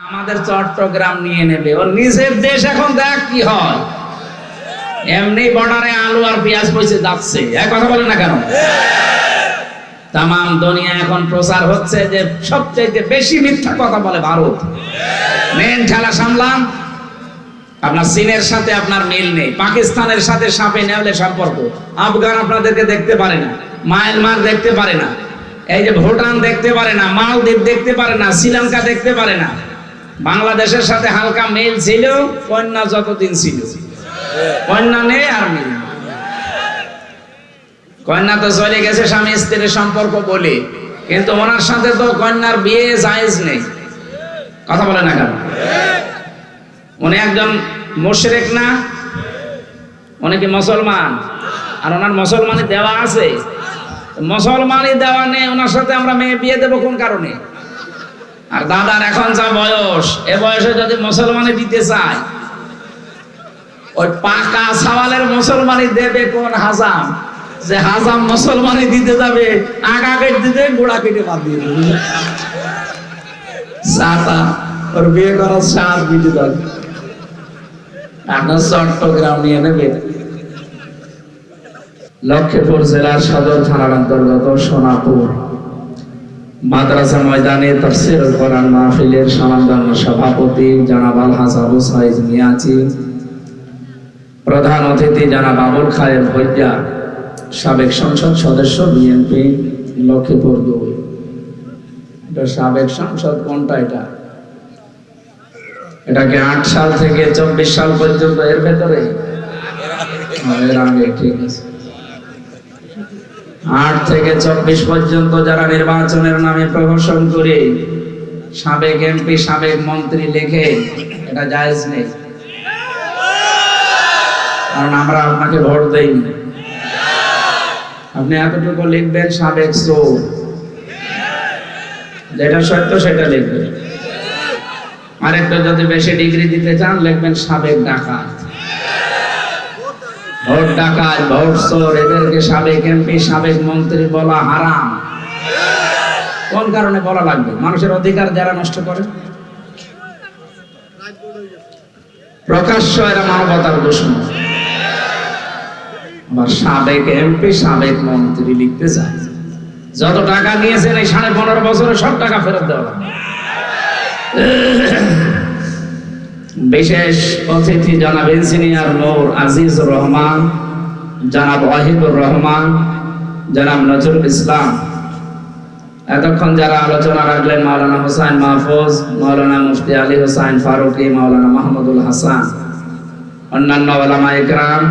আমাদের চট্টগ্রাম নিয়ে নেবে, ওর নিজের দেশ এখন দেখ কি হয়। এমনি বর্ডারে আলু আর পেঁয়াজ পয়সা যাচ্ছে, এক কথা বলে না কেন? তাম দুনিয়া এখন প্রচার হচ্ছে যে সবচেয়ে বেশি মিথ্যা কথা বলে ভারত। মেন ঠেলা সামলাম। আপনার চীনের সাথে আপনার মিল নেই, পাকিস্তানের সাথে সাপে নেওয়ালে সম্পর্ক, আফগান আপনাদেরকে দেখতে পারে না, মায়ানমার দেখতে পারে না, এই যে ভুটান দেখতে পারে না, মালদ্বীপ দেখতে পারে না, শ্রীলঙ্কা দেখতে পারে না। বাংলাদেশের সাথে হালকা মিল ছিল কন্যা যতদিন ছিল, কন্যা নেই আর মিল। কন্যা তো চলে গেছে স্বামী স্ত্রীর সম্পর্ক বলে, কিন্তু ওনার সাথে তো কন্যার বিয়ে জায়েজ নেই। কথা বলে না কেন? উনি একজন মুশরিক না, উনি কি মুসলমান? আর ওনার মুসলমানি দেওয়া আছে, মুসলমানি দেওয়া নেই, ওনার সাথে আমরা মেয়ে বিয়ে দেবো কোন কারণে? আর দাদার এখন যা বয়স, এ বয়সে যদি মুসলমানি দিতে চায়, ওই পাকা সওয়ালের মুসলমানি দেবে কোন হাজাম? যে হাজাম মুসলমানি দিতে যাবে, আগা কেটে দিতে গোড়া কেটে বাদ দিয়ে দেবে। সাতা ওর বিয়ে করার সাত বিটে যাবে। আপনার চট্টগ্রাম নিয়ে নেবে। লক্ষ্মীপুর জেলার সদর থানার অন্তর্গত সোনাপুর মাদ্রাসা ময়দানে তাফসীরুল কোরআন মাহফিলের সম্মানধন্য সভাপতি জনাব আলহাজ আবু সাইদ মিয়াজি, প্রধান অতিথি জনাব আবুল খায়ের ভৈয়া, সাবেক সংসদ সদস্য বিএনপি লক্ষ্মীপুর 2। এটা সাবেক সংসদ কোনটা? এটাকে 8 সাল থেকে 24 সাল পর্যন্ত এর ভেতরে, এর আগে, ঠিক আছে। 8 থেকে 24 পর্যন্ত যারা নির্বাচনের নামে প্রহসন করে সাবেক এমপি সাবেক মন্ত্রী লেখে, এটা জায়েজ নেই, কারণ আমরা আপনাকে ভোট দেইনি। আপনি এতটুকু লিখবেন সাবেক চোর, যেটা সত্য সেটা লিখবেন। আরেকটা যদি বেশি ডিগ্রি দিতে চান লিখবেন সাবেক ডাকাত। ভোট ডাকাত, ভোট চোর, এদেরকে সাবেক এমপি সাবেক মন্ত্রী বলা হারাম। কোন কারণে বলা লাগবে? মানুষের অধিকার যারা নষ্ট করে, প্রকাশ্য এরা মানবতার দুশমন। আবার সাবেক এমপি সাবেক মন্ত্রী লিখতে চায়, যত টাকা নিয়েছেন এই 15.5 বছরে সব টাকা ফেরত দেওয়া। বিশেষ অতিথি জনাব ইঞ্জিনিয়ার নূর আজিজুর রহমান, জনাব ওয়াহিদুর রহমান, জনাব নজরুল ইসলাম। এতক্ষণ যারা আলোচনা রাখলেন মাওলানা হুসাইন মাহফুজ, মাওলানা মুফতি আলী হুসাইন ফারুকি, মাওলানা মাহমুদুল হাসান, অন্যান্য ওলামায়ে কেরাম,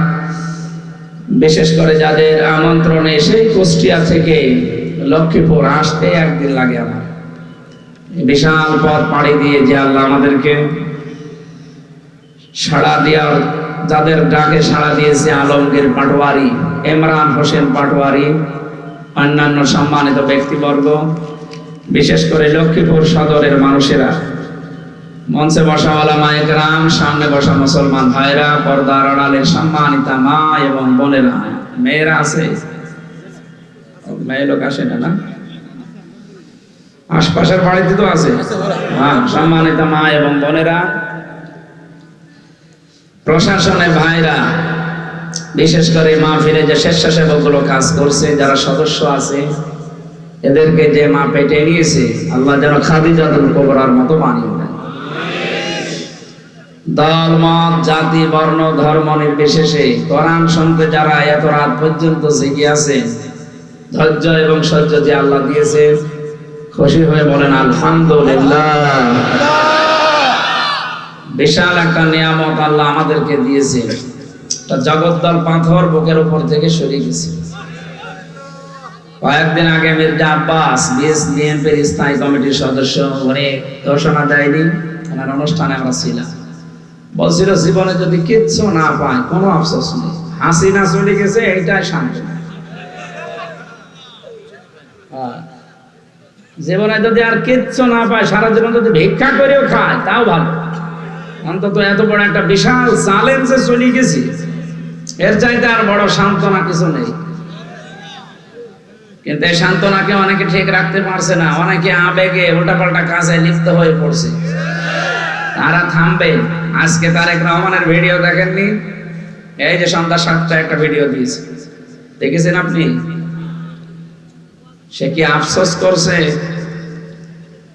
বিশেষ করে যাদের আমন্ত্রণে সেই কুষ্টিয়া থেকে লক্ষ্মীপুর আসতে একদিন লাগে আমার, বিশাল পথ পাড়ি দিয়ে যে আল্লাহ আমাদেরকে সাড়া দেওয়ার, যাদের ডাকে সাড়া দিয়েছে আলমগীর পাটোয়ারি, ইমরান হোসেন পাটোয়ারি, অন্যান্য সম্মানিত ব্যক্তিবর্গ, বিশেষ করে লক্ষ্মীপুর সদরের মানুষেরা, মঞ্চে বসা ওলামায়ে কেরাম, সামনে বসা মুসলমান ভাইরা, পর্দার আড়ালের সম্মানিতা মা এবং বোনেরা, মেয়েরা আছে, মেয়ে লোক আসে না, আশপাশের বাড়িতে তো আছে, হ্যাঁ, সম্মানিত মা এবং বোনেরা, প্রশাসনের ভাইরা, বিশেষ করে মাহফিলে যে স্বেচ্ছাসেবকগুলো কাজ করছে, যারা সদস্য আছে, এদেরকে যে মা পেটে নিয়েছে, আল্লাহ যেন খাদিজাতুল কুবরার মতো বানিয়ে দেন। দল মত জাতি বর্ণ ধর্ম নির্বিশেষে কোরআন শুনতে যারা এত রাত পর্যন্ত জেগে আছে, ধৈর্য এবং সহ্য যে আল্লাহ দিয়েছে, খুশি হয়ে বলেন আলহামদুলিল্লাহ। বিশাল একটা নিয়ামত আল্লাহ আমাদেরকে দিয়েছে। জগদ্দল পাথর বুকের উপর থেকে সরে গেছে। কয়েকদিন আগে মির্জা আব্বাস বিএনপির স্থায়ী কমিটির সদস্য, উনি ঘোষণা দেয়নি, ওনার অনুষ্ঠানে আমরা ছিলাম, বলছিল জীবনে যদি কিচ্ছু না পায় কোনো আফসোস নেই, হাসিনা চলে গেছে এইটাই শান্তি। জীবনে যদি আর কিচ্ছু না পায়, সারা জীবন যদি ভিক্ষা করেও খায় তাও ভালো, অন্তত এত বড় একটা বিশাল চ্যালেঞ্জে চলে গেছি, এর চাইতে আর বড় সান্ত্বনা কিছু নেই। কিন্তু এই সান্ত্বনাকে অনেকে ঠিক রাখতে পারছে না, অনেকে আবেগে উল্টাপাল্টা কাজে লিপ্ত হয়ে পড়ছে। তারা থামবে। আজকে তারেক রহমানের ভিডিও দেখেননি? এই যে সন্ধ্যা 7টায় একটা ভিডিও দিয়েছে, দেখেছেন আপনি? সে কি আফসোস করছে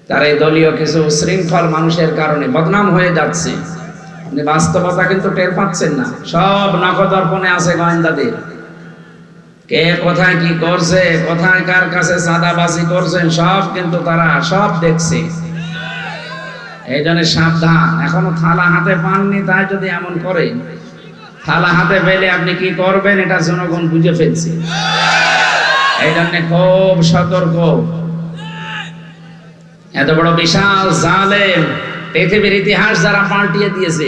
তার এই দলীয় কিছু শৃঙ্খল মানুষের কারণে বদনাম হয়ে যাচ্ছে? আপনি বাস্তবতা কিন্তু টের পাচ্ছেন না। সব নখদর্পণে আছে গোয়েন্দাদের, কে কোথায় কি করছে, কোথায় কার কাছে চাঁদাবাজি করছেন, সব কিন্তু তারা সব দেখছে। এই জন্য সাবধান। এখনো থালা হাতে পাননি, তাই যদি এমন করে, থালা হাতে পেলে আপনি কি করবেন এটা জনগণ বুঝে ফেলছে। এই জন্য খুব সতর্ক। এত বড় বিশাল জালেম পৃথিবীর ইতিহাস যারা পাল্টিয়ে দিয়েছে।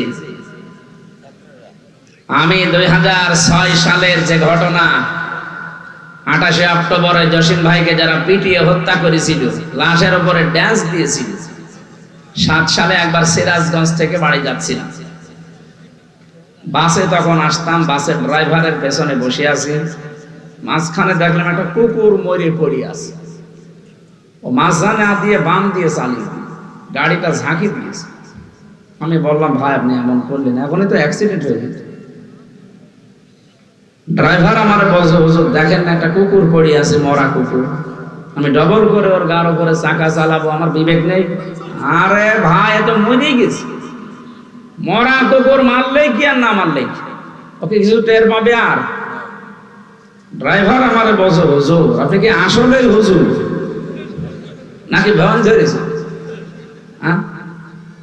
আমি 2006 সালের যে ঘটনা, 28 অক্টোবরে জসিম ভাইকে যারা পিটিয়ে হত্যা করেছিল, লাশের উপরে ড্যান্স দিয়েছিল। 7 সালে একবার সিরাজগঞ্জ থেকে বাড়ি যাচ্ছিলাম, বাসে তখন আসতাম, বাসের ড্রাইভারের পেছনে বসে আছি, মাঝখানে দেখলাম একটা কুকুর মরে পড়ে আছে। ও মাঝখানে দিয়ে বাম দিয়ে চালিয়ে গাড়িটা ঝাঁকি দিয়েছে। আমি বললাম, ভাই আপনি এমন করলেন, এখনই তো অ্যাক্সিডেন্ট হয়ে যেত। ড্রাইভার আমার বলছে, হুজুর দেখেন না একটা কুকুর পড়ে আছে, মরা কুকুর, আমি ডবল করে ওর গাড় উপরে চাকা চালাবো, আমার বিবেক নেই? আরে ভাই এ তো মরেই গেছে, মরা কুকুর মারলেই কি আর না মারলেই কি, ওকে কিছু টের পাবে? আর ড্রাইভার আমার বলছে, হুজুর আপনি কি আসলেই হুজুর নাকি ভ্যান ধরেছে?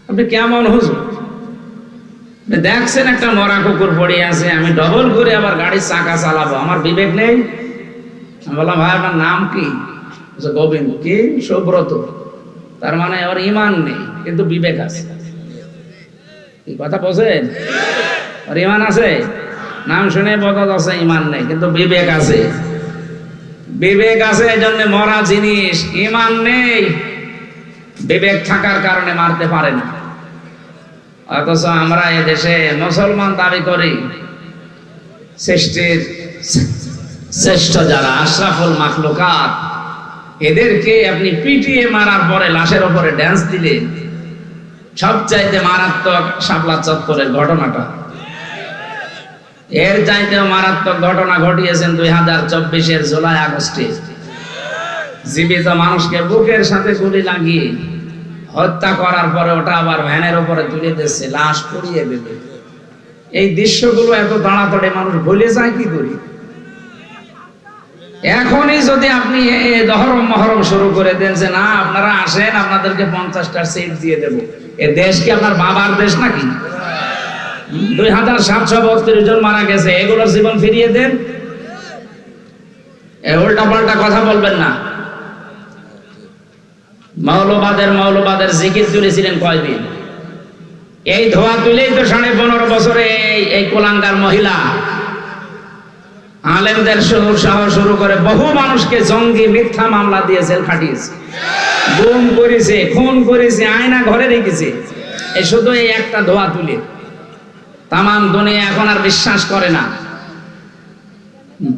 আপনি কেমন হুজুর? দেখছেন একটা মরা কুকুর পড়ে আছে, আমি ডবল করে আবার গাড়ির চাকা চালাবো, আমার বিবেক নেই? আমি বললাম, ভাই আপনার নাম কি? গোবিন্দ। কি? সুব্রত। তার মানে ওর ইমান নেই কিন্তু বিবেক আছে। কি কথা বলছেন? ওর ইমান আছে, নাম শুনে বোঝা যাচ্ছে ইমান নেই, কিন্তু বিবেক আছে। বিবেক আছে, এই জন্য মরা জিনিস, ইমান নেই, বিবেক থাকার কারণে মারতে পারে না। অথচ আমরা এদেশে মুসলমান দাবি করি, সৃষ্টির শ্রেষ্ঠ যারা আশরাফুল মাখলুকাত, এদেরকে আপনি পিটিয়ে মারার পরে লাশের উপরে ড্যান্স দিলে সবচাইতে মারাত্মক শাপলা চত্বরের ঘটনাটা। এর চাইতেও মারাত্মক ঘটনা ঘটিয়েছেন 2024-এর জুলাই আগস্টে। জীবিত মানুষকে বুকের সাথে গুলি লাগিয়ে হত্যা করার পরে ওটা আবার ভ্যানের উপরে তুলে দিচ্ছে, লাশ পুড়িয়ে দেবে। এই দৃশ্যগুলো এত তাড়াতাড়ি মানুষ ভুলে যায় কি করি? এখনই যদি আপনি দহরম মহরম শুরু করে দেন যে না আপনারা আসেন, আপনাদেরকে 50টা সিট দিয়ে দেব, এ দেশ কি আপনার বাবার দেশ নাকি? 2732 জন মারা গেছে, এগুলোর জীবন ফিরিয়ে দেন। উল্টা পাল্টা কথা বলবেন না। মৌলবাদের জিকির তুলেছিলেন কয়দিন? এই ধোয়া তুলেই তো 15.5 বছরে এই কোলাঙ্গার মহিলা আলেমদের সহ শুরু করে বহু মানুষকে জঙ্গি মিথ্যা মামলা দিয়ে জেল খাটিয়েছে, গুম করেছে, খুন করেছে, আয়না ঘরে রেখেছে। এই শুধু এই একটা ধোয়া তুলে তামাম দুনিয়া এখন আর বিশ্বাস করে না।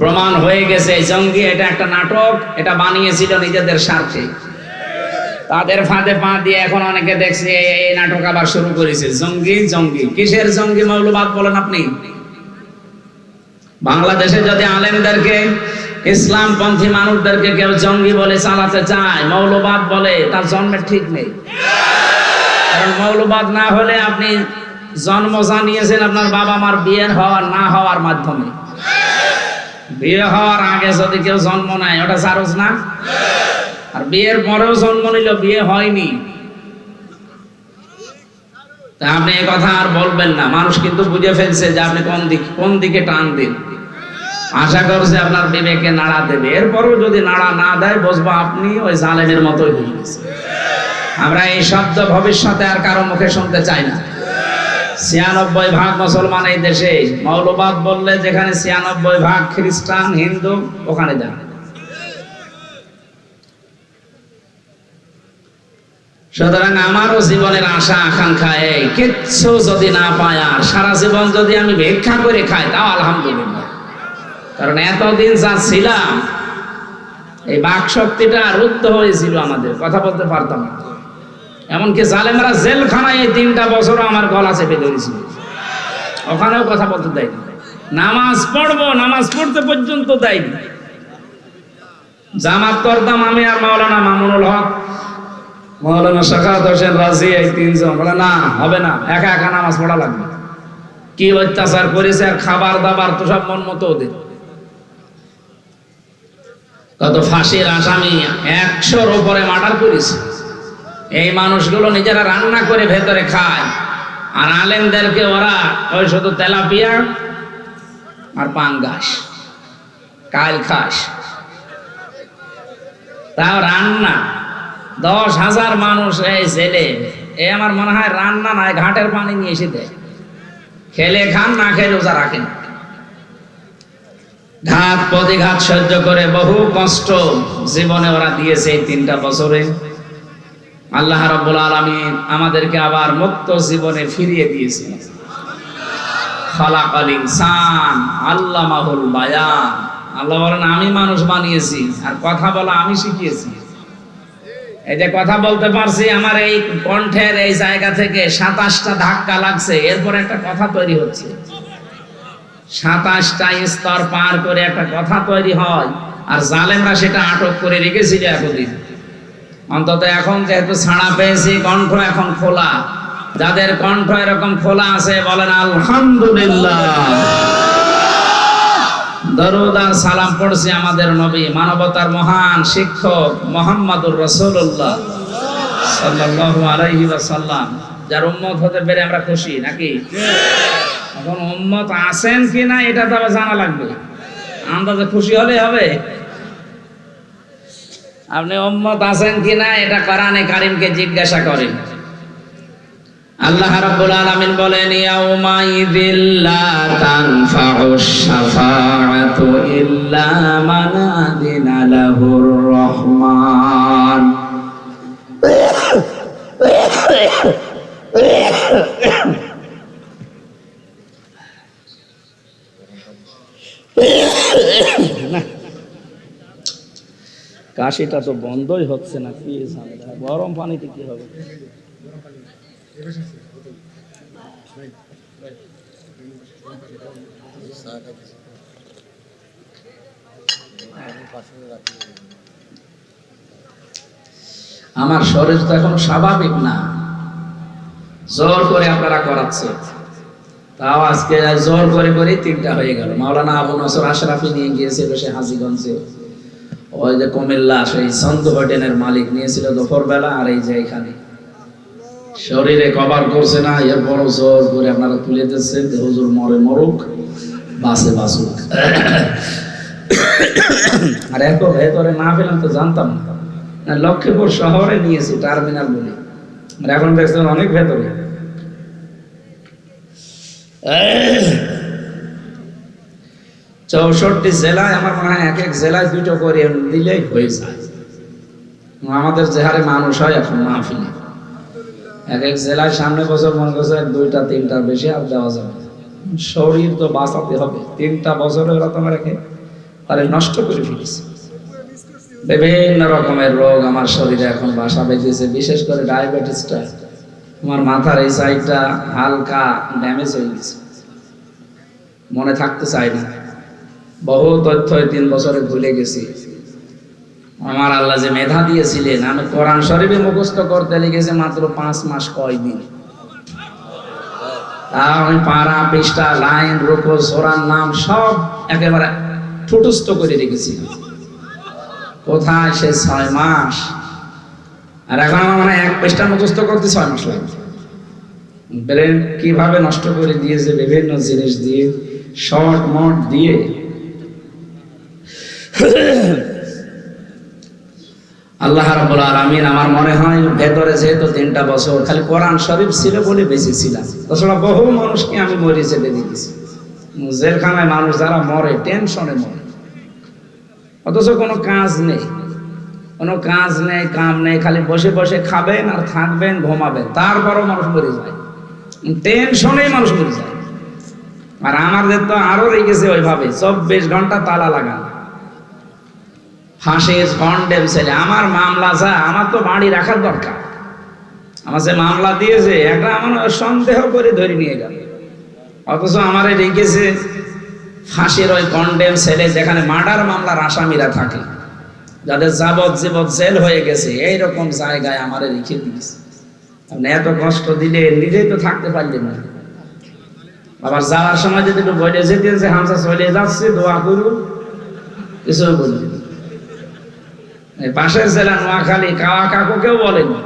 প্রমাণ হয়ে গেছে জঙ্গি এটা একটা নাটক, এটা বানিয়েছিল নিজেদের স্বার্থে। তাদের ফাঁদে পা দিয়ে এখন অনেকে দেখছে এই নাটক আবার শুরু করেছে। জঙ্গি জঙ্গি কিসের জঙ্গি? মৌলবাদ বলেন আপনি। বাংলাদেশে যদি আলেমদেরকে, ইসলামপন্থী মানুষদেরকে কেউ জঙ্গি বলে চালাতে চায়, মৌলবাদ বলে, তার জন্মের ঠিক নেই। কারণ মৌলবাদ না হলে আপনি জন্ম জানিয়েছেন আপনার বাবা মার বিয়ে হওয়ার না হওয়ার মাধ্যমে। বিয়ে হওয়ার আগে যদি কেউ জন্ম নেয় ওটা চারজ না, আর বিয়ের পরেও জন্ম নিল বিয়ে হয়নি, তা আপনি এই কথা আর বলবেন না। মানুষ কিন্তু বুঝে ফেলছে যে আপনি কোন দিকে টান দিন। আশা করছে আপনার বিবেকে নাড়া দেবে। এরপরও যদি নাড়া না দেয় বুঝবো আপনি ওই জালেমের মতোই হয়ে গেছে। আমরা এই শব্দ ভবিষ্যতে আর কারো মুখে শুনতে চাই না। 96% মুসলমান এই দেশে, মৌলবাদ বললে যেখানে 96% খ্রিস্টান হিন্দু, ওখানে যান। সুতরাং আমারও জীবনের আশা আকাঙ্ক্ষা এই, কিচ্ছু যদি না পায় আর সারা জীবন যদি আমি ভিক্ষা করে খাই তাও আলহামদুলিল্লাহ। কারণ এতদিন যা ছিলাম, এই বাক শক্তিটা রুদ্ধ হয়েছিল, আমাদের কথা বলতে পারতাম না। এমনকি জালেমরা জেলখানায় এই 3টা বছর আমার গলা চেপে ধরেছিল, ওখানেও কথা বলতে দেয়নি। নামাজ পড়বো, নামাজ পড়তে পর্যন্ত দেয়নি। জামাত করতাম আমি আর মাওলানা মামুনুল হক, মাওলানা শাখাত হোসেন রাজি, এই 3 জন বলে না হবে না, একা একা নামাজ পড়া লাগবে। কি অত্যাচার করেছে, আর খাবার দাবার তো সব মন মতো ওদের। কত ফাঁসির আসামি 100-র উপরে মার্ডার করেছে। এই মানুষগুলো নিজেরা রান্না করে ভেতরে খায়, আর আলেমদেরকে ওরা ওই শুধু তেলাপিয়া আর পাঙ্গাস কাল খাস, তাও রান্না। 10,000 মানুষ এই ছেলে, এ আমার মনে হয় রান্না নয়, ঘাটের পানি নিয়ে এসে দেয়, খেলে খান, না খেলে রোজা রাখেন। ঘাত প্রতিঘাত সহ্য করে বহু কষ্ট জীবনে ওরা দিয়েছে এই 3টা বছরে। আল্লাহ রাব্বুল আলামিন আমাদেরকে আবার মুক্ত জীবনে ফিরিয়ে দিয়েছে। খালাকাল ইনসান আল্লামাহুল বায়ান। আল্লাহ বলেন আমি মানুষ বানিয়েছি, আর কথা বলা আমি শিখিয়েছি। এই যে কথা বলতে পারছি, আমার এই কণ্ঠের এই জায়গা থেকে 27টা ধাক্কা লাগছে, এরপর একটা কথা তৈরি হচ্ছে। 27টা স্তর পার করে একটা কথা তৈরি হয়, আর জালেমরা সেটা আটক করে রেখেছিল এতদিন। অন্তত এখন যেহেতু ছাড়া পেয়েছি, কণ্ঠ এখন খোলা। যাদের কণ্ঠ এরকম খোলা আছে বলেন আলহামদুলিল্লাহ। দরুদ আর সালাম পড়ছি আমাদের নবী, মানবতার মহান শিক্ষক মুহাম্মদুর রাসূলুল্লাহ সাল্লাল্লাহু আলাইহি ওয়াসাল্লাম, যার উম্মত হতে পেরে আমরা খুশি নাকি? এখন উম্মত আছেন কিনা এটা তো আবার জানা লাগবে, আন্দাজে খুশি হলে হবে? আপনি উম্মত আছেন কিনা এটা কোরআনে কারীমকে জিজ্ঞাসা করেন। আল্লাহ রাব্বুল আলামিন বলেন ইয়াউমা ইযিল লা তানফাউশ শাফাআতু ইল্লা মান আযিনা লাহুর রহমান। কাশিটা তো বন্ধই হচ্ছে না, কি ঝামেলা। গরম পানিতে কি হবে? আমার শরীর তো এখন স্বাভাবিক না, জোর করে আপনারা করাচ্ছে। তাও আজকে জোর করে করে 3টা হয়ে গেল। মাওলানা আবু নসর আশরাফি নিয়ে গিয়েছিল সে হাজীগঞ্জে, ওই যে কুমিল্লা সেই সন্ত হোটেলের মালিক নিয়েছিল দুপুর বেলা, আর এই যে এখানে শরীরে কভার করছে না, এরপর জোর করে আপনারা তুলে দিচ্ছেন যে হুজুর মরে মরুক, বাসে বাসুক। আর এত ভেতরে না পেলাম তো জানতাম না, লক্ষ্মীপুর শহরে নিয়েছি টার্মিনাল বলে, এখন দেখছেন অনেক ভেতরে। 64 জেলায় আমার মনে হয় এক এক জেলায় 2টো করে দিলেই হয়ে যায়। আমাদের যে হারে মানুষ হয় এখন মাহফিলে, এক এক জেলায় সামনে বছর মনে করছে 2টা 3টার বেশি আর দেওয়া যাবে। শরীর তো বাঁচাতে হবে, 3টা বছরে ওরা তোমার রেখে তাহলে নষ্ট করে ফেলেছে। বিভিন্ন রকমের রোগ আমার শরীরে এখন বাসা বেঁধেছে, বিশেষ করে ডায়াবেটিসটা। আমার মাথার এই সাইডটা হালকা ড্যামেজ হয়ে গেছে, মনে থাকতে চাই না। বহু তথ্য 3 বছরে ভুলে গেছি। আমার আল্লাহ যে মেধা দিয়েছিলেন, আমি কোরআন শরীফে মুখস্থ করতে লেগেছে মাত্র 5 মাস কয়দিন। আমি পারা পৃষ্ঠা লাইন রুকু সূরার নাম সব একেবারে ঠুটস্থ করে রেখেছি। কোথায় সে 6 মাস, আর এখন আমার মানে 1 পৃষ্ঠা মুখস্থ করতে 6 মাস লাগে। ব্রেন কিভাবে নষ্ট করে দিয়েছে বিভিন্ন জিনিস দিয়ে, শর্ট মট দিয়ে। আল্লাহ রাব্বুল আলামিন আমার মনে হয় ভেতরে যেহেতু 3টা বছর খালি কোরআন শরীফ ছিল বলে বেঁচে ছিলাম, তাছাড়া বহু মানুষকে আমি মরে যেতে দেখেছি। জেলখানায় মানুষ যারা মরে টেনশনে মরে, অথচ কোনো কাজ নেই, কোনো কাজ নেই, কাম নেই, খালি বসে বসে খাবেন আর থাকবেন, ঘুমাবেন, তারপরও মানুষ মরে যায়। টেনশনেই মানুষ মরে যায়। আর আমাদের তো আরো রেখেছে ওইভাবে 24 ঘন্টা তালা লাগানো, ফাঁসির কন্ডেম ছেলে। আমার মামলা যা, আমার তো বাড়ি রাখার দরকার। আমার যে মামলা দিয়েছে একটা আমার সন্দেহ করে ধরে নিয়ে গেল, অথচ আমারে রেখেছে ফাঁসির ওই কন্ডেম সেলে, যেখানে মার্ডার মামলার আসামিরা থাকে, যাদের যাবজ্জীবন জেল হয়ে গেছে, এইরকম জায়গায় আমারে রেখে দিয়েছে। আপনি এত কষ্ট দিলে নিজেই তো থাকতে পারলেন না। আবার যাওয়ার সময় যদি একটু বলে যেতে যে হামসা চলে যাচ্ছে, দোয়া করুন, কিছু বললেন। পাশের জেলা নোয়াখালী কাওয়া কাকু কেউ বলেনি,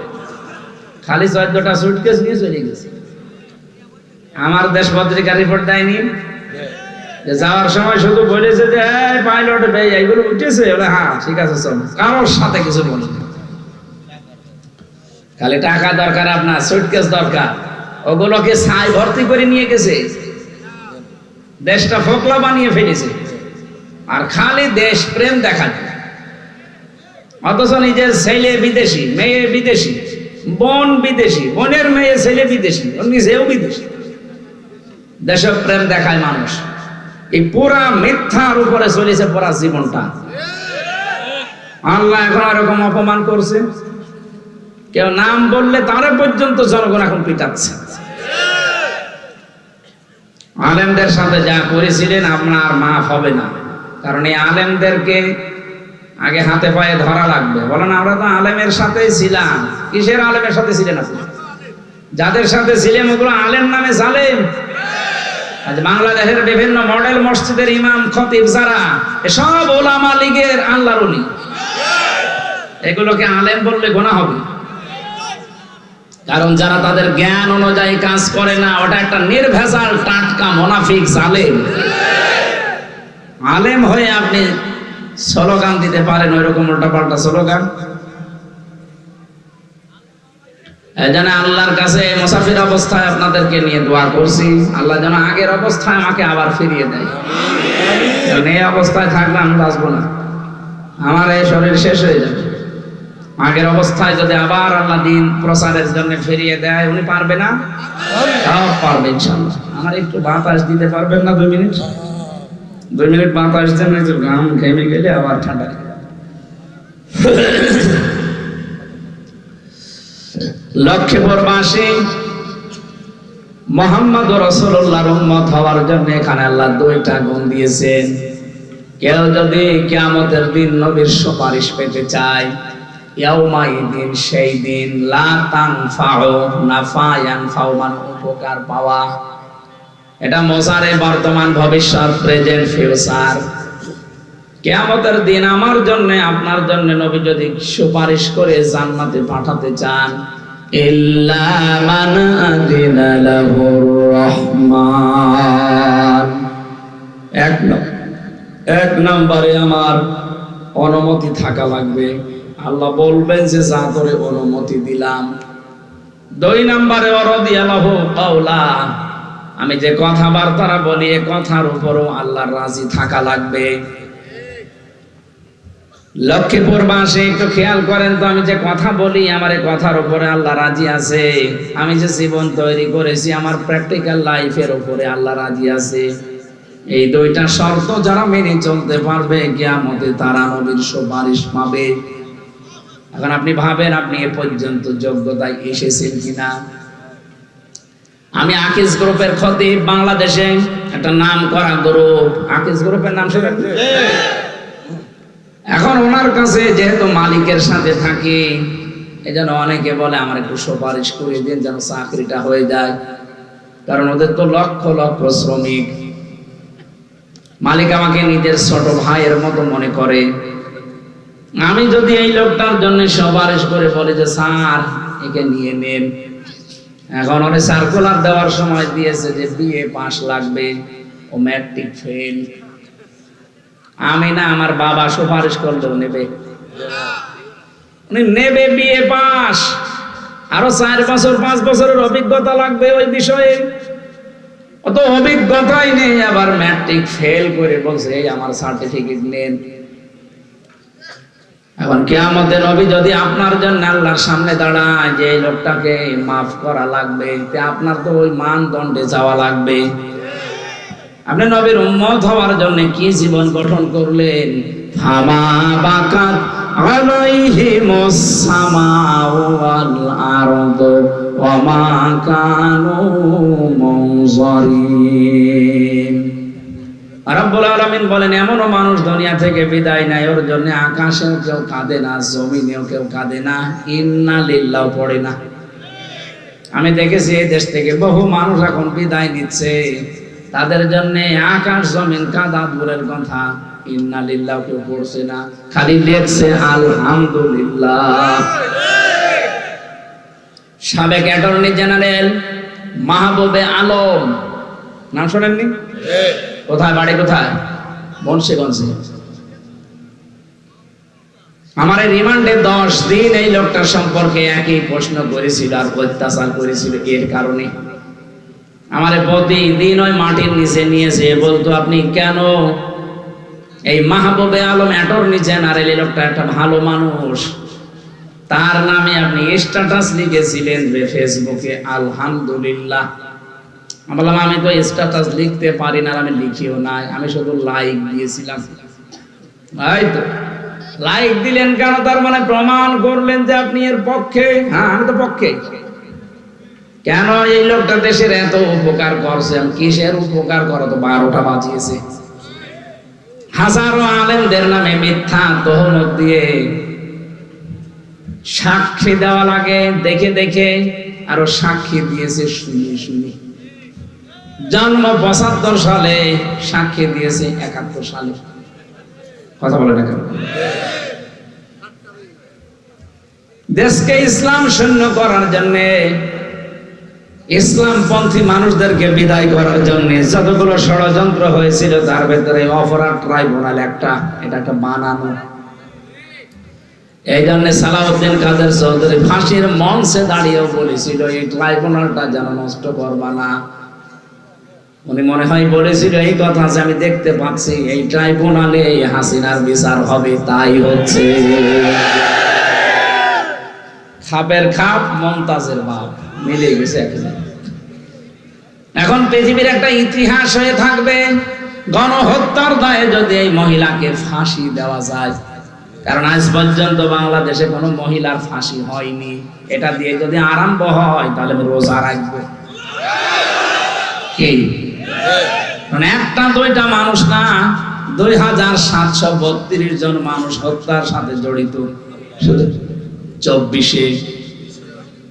খালি 14টা সুটকেস নিয়ে চলে গেছে। আমার দেশ পত্রিকা রিপোর্ট দেয়নি যে যাওয়ার সময় শুধু বলেছে যে পাইলট ভাই এইগুলো উঠেছে, হ্যাঁ ঠিক আছে চল, কারোর সাথে কিছু বলেনি। খালি টাকা দরকার, আপনার সুটকেস দরকার, ওগুলোকে ছাই ভর্তি করে নিয়ে গেছে, দেশটা ফোকলা বানিয়ে ফেলেছে, আর খালি দেশ প্রেম দেখাচ্ছে। অথচ নিজের ছেলে বিদেশি, মেয়ে বিদেশি, বোন বিদেশি, বোনের মেয়ে ছেলে বিদেশি, নিজেও বিদেশি, দেশপ্রেম দেখায় মানুষ। এই পুরা মিথ্যার উপরে চলেছে পুরা জীবনটা। আল্লাহ এখন এরকম অপমান করছে, কেউ নাম বললে তারে পর্যন্ত জনগণ এখন পিটাচ্ছে। আলেমদের সাথে যা করেছিলেন আপনার মাফ হবে না, কারণ এই আলেমদেরকে আগে হাতে পায়ে ধরা লাগবে। বলেন আমরা তো আলেমের সাথেই ছিলাম। কিসের আলেমের সাথে ছিলেন আপনি? যাদের সাথে ছিলেন ওগুলো আলেম নামে জালেম। আজ বাংলাদেশের বিভিন্ন মডেল মসজিদের ইমাম খতিব যারা, এসব ওলামা লীগের আল্লাহর ওলি, এগুলোকে আলেম বললে গুনাহ হবে। কারণ যারা তাদের জ্ঞান অনুযায়ী কাজ করে না, ওটা একটা নির্ভেজাল টাটকা মুনাফিক জালেম। আলেম হয়ে আপনি স্লোগান দিতে পারেন ওইরকম উল্টাপাল্টা স্লোগান। যেন আল্লাহর কাছে মুসাফির অবস্থায় আপনাদেরকে নিয়ে দোয়া করছি, আল্লাহ যেন আগের অবস্থায় আমাকে আবার ফিরিয়ে দেয়। কারণ এই অবস্থায় থাকলে আমি বাঁচবো না, আমার এই শরীর শেষ হয়ে যাবে। আগের অবস্থায় যদি আবার আল্লাহ দিন প্রচারের জন্য ফিরিয়ে দেয়, উনি পারবে না? তাও পারবে ইনশাআল্লাহ। আমার একটু বাতাস দিতে পারবেন না? 2 মিনিট 2 মিনিট বাতাস দেন, ঘাম ঘেমে গেলে আবার ঠান্ডা। লক্ষ্মীপুরবাসী মুহাম্মদ রাসূলুল্লাহর উম্মত হওয়ার জন্য এখানে আল্লাহ 2টা গুণ দিয়েছেন। কেউ যদি কিয়ামতের দিন নবীর সুপারিশ পেতে চায়, ইয়াউমাইদিন, সেই দিন, লা তানফাউ নাফা ইয়ানফাউ, মানে উপকার পাওয়া। এটা মোজারে, বর্তমান, ভবিষ্যৎ, প্রেজেন্ট, ফিউচার। কিয়ামতের দিন আমার জন্য আপনার জন্য নবী যদি সুপারিশ করে জান্নাতে পাঠাতে চান, ইল্লা মান আযিনা লাহুর রহমান, এক নম্বরে আমার অনুমতি থাকা লাগবে। আল্লাহ বলবেন যে যা করে অনুমতি দিলাম। 2 নম্বরে ওয়ারাদিয়ালাহু কাওলা, আমি যে কথাবার্তা বলি এ কথার উপরও আল্লাহর রাজি থাকা লাগবে। লক্ষ্মীপুরবাসী একটু খেয়াল করেন তো, আমি যে কথা বলি আমার এই কথার উপরে আল্লাহ রাজি আছে। আমি যে জীবন তৈরি করেছি আমার প্র্যাকটিক্যাল লাইফের উপরে আল্লাহ রাজি আছে। এই 2টা শর্ত যারা মেনে চলতে পারবে কিয়ামতে তারা নবীর সুপারিশ পাবে। এখন আপনি ভাবেন আপনি এ পর্যন্ত যোগ্যতায় এসেছেন কিনা। আমি আকিজ গ্রুপের খতিব, বাংলাদেশে একটা নাম করা গ্রুপ, আকিজ গ্রুপের নাম শুনেন? এখন ওনার কাছে যেহেতু মালিকের সাথে থাকি, এজন্য অনেকে বলে আমার একটু সুপারিশ করে দিন যেন চাকরিটা হয়ে যায়। কারণ ওদের তো লক্ষ লক্ষ শ্রমিক। মালিক আমাকে নিজের ছোট ভাইয়ের মতো মনে করে। আমি যদি এই লোকটার জন্য সুপারিশ করে বলি যে স্যার একে নিয়ে নেন, এখন ওরে সার্কুলার দেওয়ার সময় দিয়েছে যে বিএ পাস লাগবে, ও ম্যাট্রিক ফেল। আমি না, আমার বাবা সুপারিশ করলেও নেবে, উনি নেবে বিএ পাস, আরো 4 বছর 5 বছরের অভিজ্ঞতা লাগবে ওই বিষয়ে। অত অভিজ্ঞতাই নেই, আবার ম্যাট্রিক ফেল করে বলছে এই আমার সার্টিফিকেট নেন। এখন কিয়ামতের নবী যদি আপনার জন্য আল্লাহর সামনে দাঁড়ায় যে এই লোকটাকে মাফ করা লাগবে, তে আপনার তো ওই মানদণ্ডে যাওয়া লাগবে। আপনি নবীর উম্মত হওয়ার জন্য কি জীবন গঠন করলেন? ফামা বাকাত আলাইহিমুস সামাউ ওয়াল আরদু ওয়া মা কানু মুনজারিন। রব্বুল আলামিন বলেন, এমনও মানুষ দুনিয়া থেকে বিদায় নেয়, ওর জন্য আকাশেও কেউ কাঁদে না, জমিনেও কেউ কাঁদে না, ইন্না লিল্লাহ পড়ে না। আমি দেখেছি এই দেশ থেকে বহু মানুষ এখন বিদায় নিচ্ছে, তাদের জন্য আকাশ জমিন কাঁদা দূরের কথা, ইন্না লিল্লাহ কেউ পড়ছে না, খালি লেখছে আলহামদুলিল্লাহ। সাবেক অ্যাটর্নি জেনারেল মাহবুবে আলম, নাম শোনেননি? কোথায় বাড়ি, কোথায়? বংশীগঞ্জে। আমার রিমান্ডে 10 দিন এই লোকটার সম্পর্কে একই প্রশ্ন করেছিল আর অত্যাচার করেছিল। এর কারণে আমার প্রতিদিন ওই মাটির নিচে নিয়েছে, বলতো আপনি কেন এই মাহবুবে আলম অ্যাটর্নি জেনারেল, এই লোকটা একটা ভালো মানুষ, তার নামে আপনি স্ট্যাটাস লিখেছিলেন ফেসবুকে আলহামদুলিল্লাহ। আমি বললাম, আমি তো স্ট্যাটাস লিখতে পারি না, আমি লিখিও নাই, আমি শুধু লাইক দিয়েছিলাম। এই তো লাইক দিলেন কেন? তার মানে প্রমাণ করলেন যে আপনি এর পক্ষে। হ্যাঁ, আমি তো পক্ষে। কেন? এই লোকটা দেশের এত উপকার করছে, কিসের উপকার করা? তো 12টা বাজিয়েছে। হাজারো আলেমদের নামে মিথ্যা তহমত দিয়ে সাক্ষী দেওয়া লাগে, দেখে দেখে আরো সাক্ষী দিয়েছে শুনি শুনি। জন্ম 75 সালে, সাক্ষী দিয়েছে 71 সালে। কথা বলে না কেন? দেশকে ইসলাম শূন্য করার জন্য, ইসলামপন্থী মানুষদেরকে বিদায় করার জন্য যতগুলো ষড়যন্ত্র হয়েছিল, তার ভেতরে অপরাধ ট্রাইব্যুনাল এটা একটা বানানো। এই জন্য সালাউদ্দিন কাদের চৌধুরী ফাঁসির মঞ্চে দাঁড়িয়েও বলেছিল, এই ট্রাইব্যুনালটা যেন নষ্ট করবা না। উনি মনে হয় বলেছিল এই কথা, যে আমি দেখতে পাচ্ছি এই ট্রাইব্যুনালে এই হাসিনার বিচার হবে, তাই হচ্ছে। খাপের খাপ, মমতাজের বাপ, মিলে গেছে একদম। এখন পৃথিবীর একটা ইতিহাস হয়ে থাকবে গণহত্যার দায়ে যদি এই মহিলাকে ফাঁসি দেওয়া যায়। কারণ আজ পর্যন্ত বাংলাদেশে কোনো মহিলার ফাঁসি হয়নি। এটা দিয়ে যদি আরম্ভ হয় তাহলে আমি রোজা রাখবো। কি মানে একটা দুইটা মানুষ না, 2732 জন মানুষ হত্যার সাথে জড়িত। শুধু 24-এ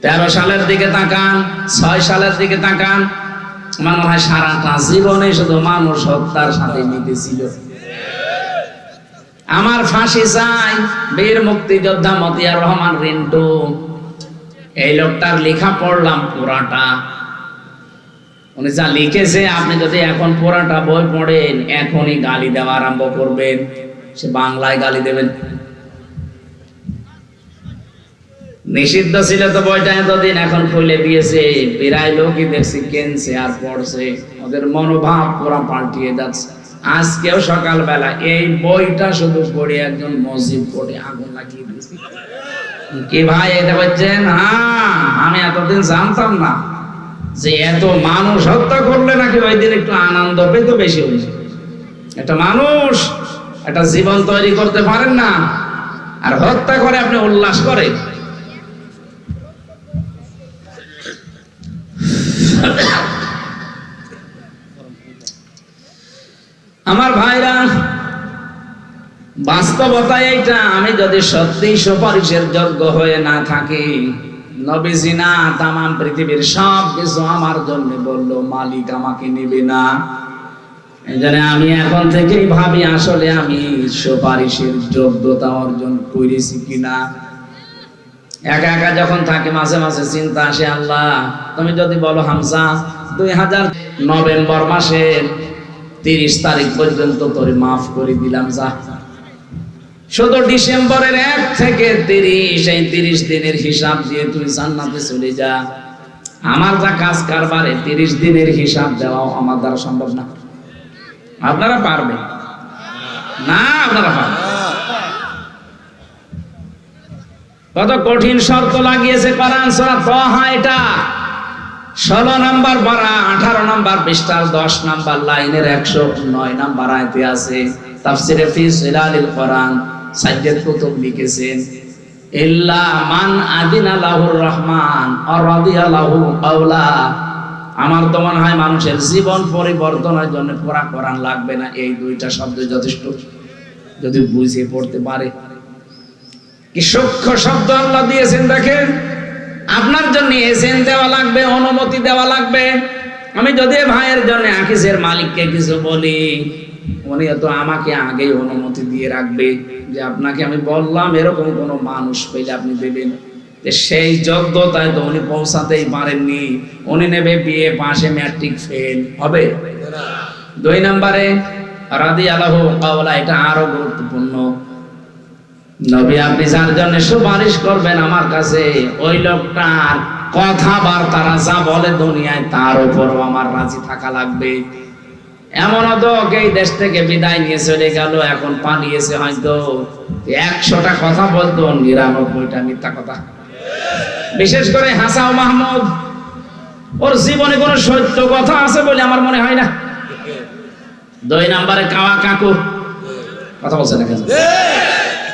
13 সালের দিকে তাকান, 6 সালের দিকে তাকান, আমার মনে হয় সারাটা জীবনে শুধু মানুষ হত্যার সাথে মিটেছিল। আমার ফাঁসি চাই বীর মুক্তিযোদ্ধা মতিয়ার রহমান রিন্টু, এই লোকটার লেখা পড়লাম পুরাটা। উনি যা লিখেছে, আপনি যদি এখন পুরাটা বই পড়েন, এখনই গালি দেওয়া আরম্ভ করবেন। সে বাংলায় গালি দেবেন। নিষিদ্ধ ছিল তো বইটা এতদিন, এখন খুলে দিয়েছে, প্রায় লোকই দেখছি কেনছে আর পড়ছে। ওদের মনোভাব পুরা পাল্টিয়ে যাচ্ছে। আজকেও সকালবেলা এই বইটা শুধু পড়ে একজন মসজিদ পড়ে আগুন লাগিয়ে দিয়েছি। কি ভাই এটা বলছেন? হ্যাঁ, আমি এতদিন জানতাম না যে এত মানুষ হত্যা করলে নাকি ওই দিন একটু আনন্দ পেত বেশি হয়েছে। একটা মানুষ একটা জীবন তৈরি করতে পারেন না, আর হত্যা করে আপনি উল্লাস করেন। আমার ভাইরা, বাস্তবতা এইটা, আমি যদি সত্যি সুপারিশের যোগ্য হয়ে না থাকি, নবীজি না তামাম পৃথিবীর সব কিছু আমার জন্য বললো, মালিক আমাকে নেবে না। এই জন্য আমি এখন থেকেই ভাবি আসলে আমি সুপারিশের যোগ্যতা অর্জন করেছি কিনা। একা একা যখন থাকি মাঝে মাঝে চিন্তা আসে, আল্লাহ তুমি যদি বলো হামজা 2000 নভেম্বর মাসের 30 তারিখ পর্যন্ত তোরে মাফ করে দিলাম, যা। শুধু ডিসেম্বরের 1 থেকে 30, এই 30 দিনের হিসাব দিয়ে তুই জান্নাতে চলে যা। আমার যা কাজ কারবারে 30 দিনের হিসাব দেওয়া আমার দ্বারা সম্ভব না। আপনারা পারবেন না? আপনারা পারবেন? কত কঠিন শর্ত লাগিয়েছে কোরআন সূরা তাহা। এটা 16 নম্বর পারা 18 নম্বর পৃষ্ঠার 10 নম্বর লাইনের 109 নম্বর আয়াতে আছে। তাফসিরে ফি জিলালিল কোরআন সাইয়্যিদ কুতুব লিখেছেন, ইল্লা মান আদিনা লাহুর রহমান আর রাদিয়া লাহু কাওলা। আমার তো মনে হয় মানুষের জীবন পরিবর্তনের জন্য পুরা কোরআন লাগবে না, এই দুইটা শব্দ যথেষ্ট, যদি বুঝে পড়তে পারে। কি সূক্ষ্ম শব্দ আল্লাহ দিয়েছেন দেখেন। আপনার জন্য এজেন্ট দেওয়া লাগবে, অনুমতি দেওয়া লাগবে। আমি যদি ভাইয়ের জন্য আকিসের মালিককে কিছু বলি, উনি তো আমাকে আগে অনুমতি দিয়ে রাখবে যে আপনাকে আমি বললাম, এরকম কোন মানুষ পেলে আপনি দেবেন। সেই যোগ্যতায় তো উনি পৌঁছাতেই পারেননি। উনি নেবে বিএ পাশে, ম্যাট্রিক ফেল হবে। 2 নম্বরে রাদিয়াল্লাহু কাওলা, এটা আরো গুরুত্বপূর্ণ। নবী আপনি যার জন্য সুপারিশ করবেন আমার কাছে, ওই লোকটার কথাবার্তারা যা বলে দুনিয়ায় তার উপরও আমার রাজি থাকা লাগবে। এমন তো এই দেশ থেকে বিদায় নিয়ে চলে গেল, এখন পালিয়েছে, হয়তো 100টা কথা বলতো, 99টা মিথ্যা কথা। বিশেষ করে হাসান মাহমুদ, ওর জীবনে কোনো সত্য কথা আছে বলে আমার মনে হয় না। 2 নম্বরে কাওয়া কাকু, কথা বলছে না কেন?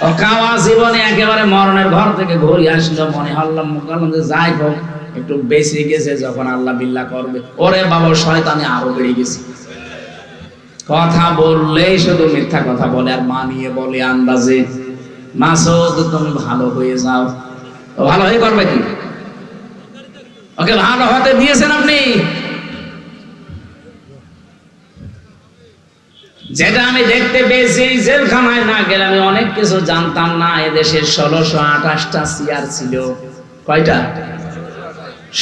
ও কাওয়া জীবনে একেবারে মরণের ঘর থেকে ঘুরে আসলো, মনে হল্লাম যে যাই হোক একটু বেঁচে গেছে, যখন আল্লাহ বিল্লাহ করবে, ওরে বাবা শয়তানি আরো বেড়ে গেছে। কথা বললেই শুধু মিথ্যা কথা বলে আর মানিয়ে বলে আন্দাজে। মাসুদ তুমি ভালো হয়ে যাও, ভালো হয়ে করবে কি? ওকে ভালো হতে দিয়েছেন আপনি? যেটা আমি দেখতে পেয়েছি, জেলখানায় না গেলে আমি অনেক কিছু জানতাম না। এদেশের 1628টা চেয়ার ছিল। কয়টা?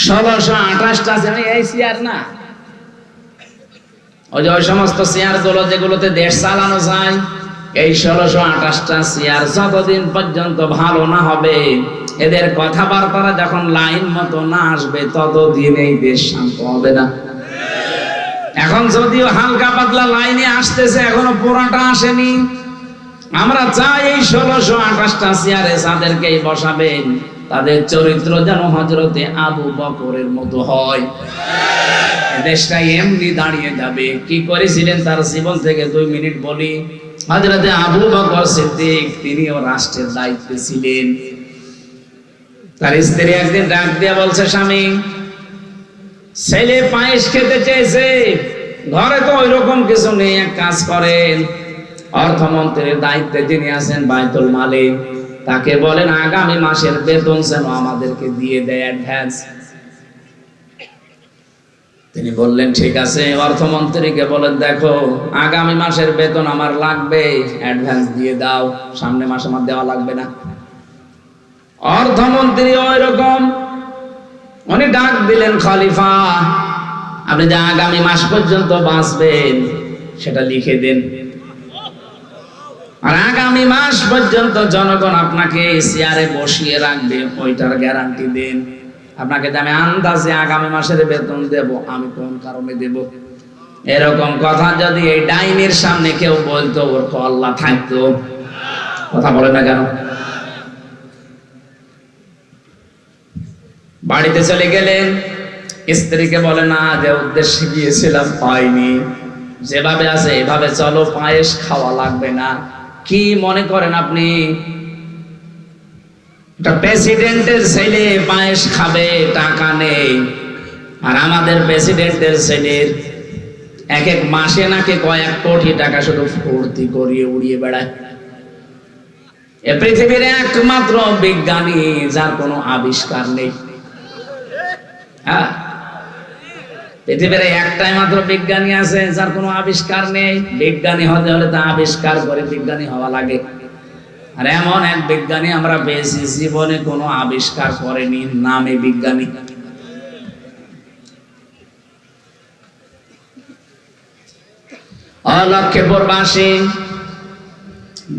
1628টা। এই চেয়ার না, ওই যে ওই সমস্ত চেয়ার গুলো যেগুলোতে দেশ চালানো যায়, এই 1628টা চেয়ার যতদিন পর্যন্ত ভালো না হবে, এদের কথাবার্তারা যখন লাইন মতো না আসবে, ততদিন এই দেশ শান্ত হবে না। এখন যদিও হালকা পাতলা লাইনে আসতেছে, এখনো পুরাটা আসেনি। আমরা চাই এই 1628টা চেয়ারে যাদেরকেই বসাবেন, তাদের চরিত্র যেন হযরতে আবু বকরের মতো হয়। দেশটা এমনি দাঁড়িয়ে যাবে। কি করেছিলেন তার জীবন থেকে 2 মিনিট বলি। হযরতে আবু বকর সিদ্দিক, তিনিও রাষ্ট্রের দায়িত্বে ছিলেন। তার স্ত্রী একদিন ডাক দিয়ে বলছে, স্বামী, ছেলে পায়েস খেতে চেয়েছে, ঘরে তো ওই রকম কিছু নেই, এক কাজ করেন, অর্থমন্ত্রীর দায়িত্বে যিনি আছেন বাইতুল মালে, তাকে বলেন আগামী মাসের বেতন যেন আমাদেরকে দিয়ে দেয় অ্যাডভান্স। তিনি বললেন ঠিক আছে। অর্থমন্ত্রীকে বলেন, দেখো আগামী মাসের বেতন আমার লাগবে, অ্যাডভান্স দিয়ে দাও, সামনে মাসে আমার দেওয়া লাগবে না। অর্থমন্ত্রী ওই রকম, উনি ডাক দিলেন, খলিফা আপনি যে আগামী মাস পর্যন্ত বাঁচবেন সেটা লিখে দেন, আর আগামী মাস পর্যন্ত জনগণ আপনাকে চেয়ারে বসিয়ে রাখবে, ওইটার গ্যারান্টি দেন। আপনাকে যে আমি আন্দাজে আগামী মাসের বেতন দেব, আমি কোন কারণে দেব। এরকম কথা যদি এই ডাইনির সামনে কেউ বলতো, ওর তো আল্লাহ থাকতো। কথা বলে না কেন? বাড়িতে চলে গেলেন, স্ত্রীকে বলে না, যে উদ্দেশ্যে গিয়েছিলাম পাইনি, যেভাবে আছে এভাবে চলো, পায়েস খাওয়া লাগবে না। কি মনে করেন আপনি, প্রেসিডেন্টের ছেলে পায়েস খাবে, টাকা নেই, আর আমাদের প্রেসিডেন্টের ছেলের এক এক মাসে নাকি কয়েক কোটি টাকা শুধু ফুর্তি করিয়ে উড়িয়ে বেড়ায়। এ পৃথিবীর একমাত্র বিজ্ঞানী যার কোনো আবিষ্কার নেই। হ্যাঁ, পৃথিবীর একটাই মাত্র বিজ্ঞানী আছে যার কোনো আবিষ্কার নেই। বিজ্ঞানী হতে হলে তা আবিষ্কার করে বিজ্ঞানী হওয়া লাগে। আর এমন এক বিজ্ঞানী আমরা পেয়েছি, জীবনে কোনো আবিষ্কার করেনি, নামে বিজ্ঞানী। লক্ষ্মীপুরবাসী,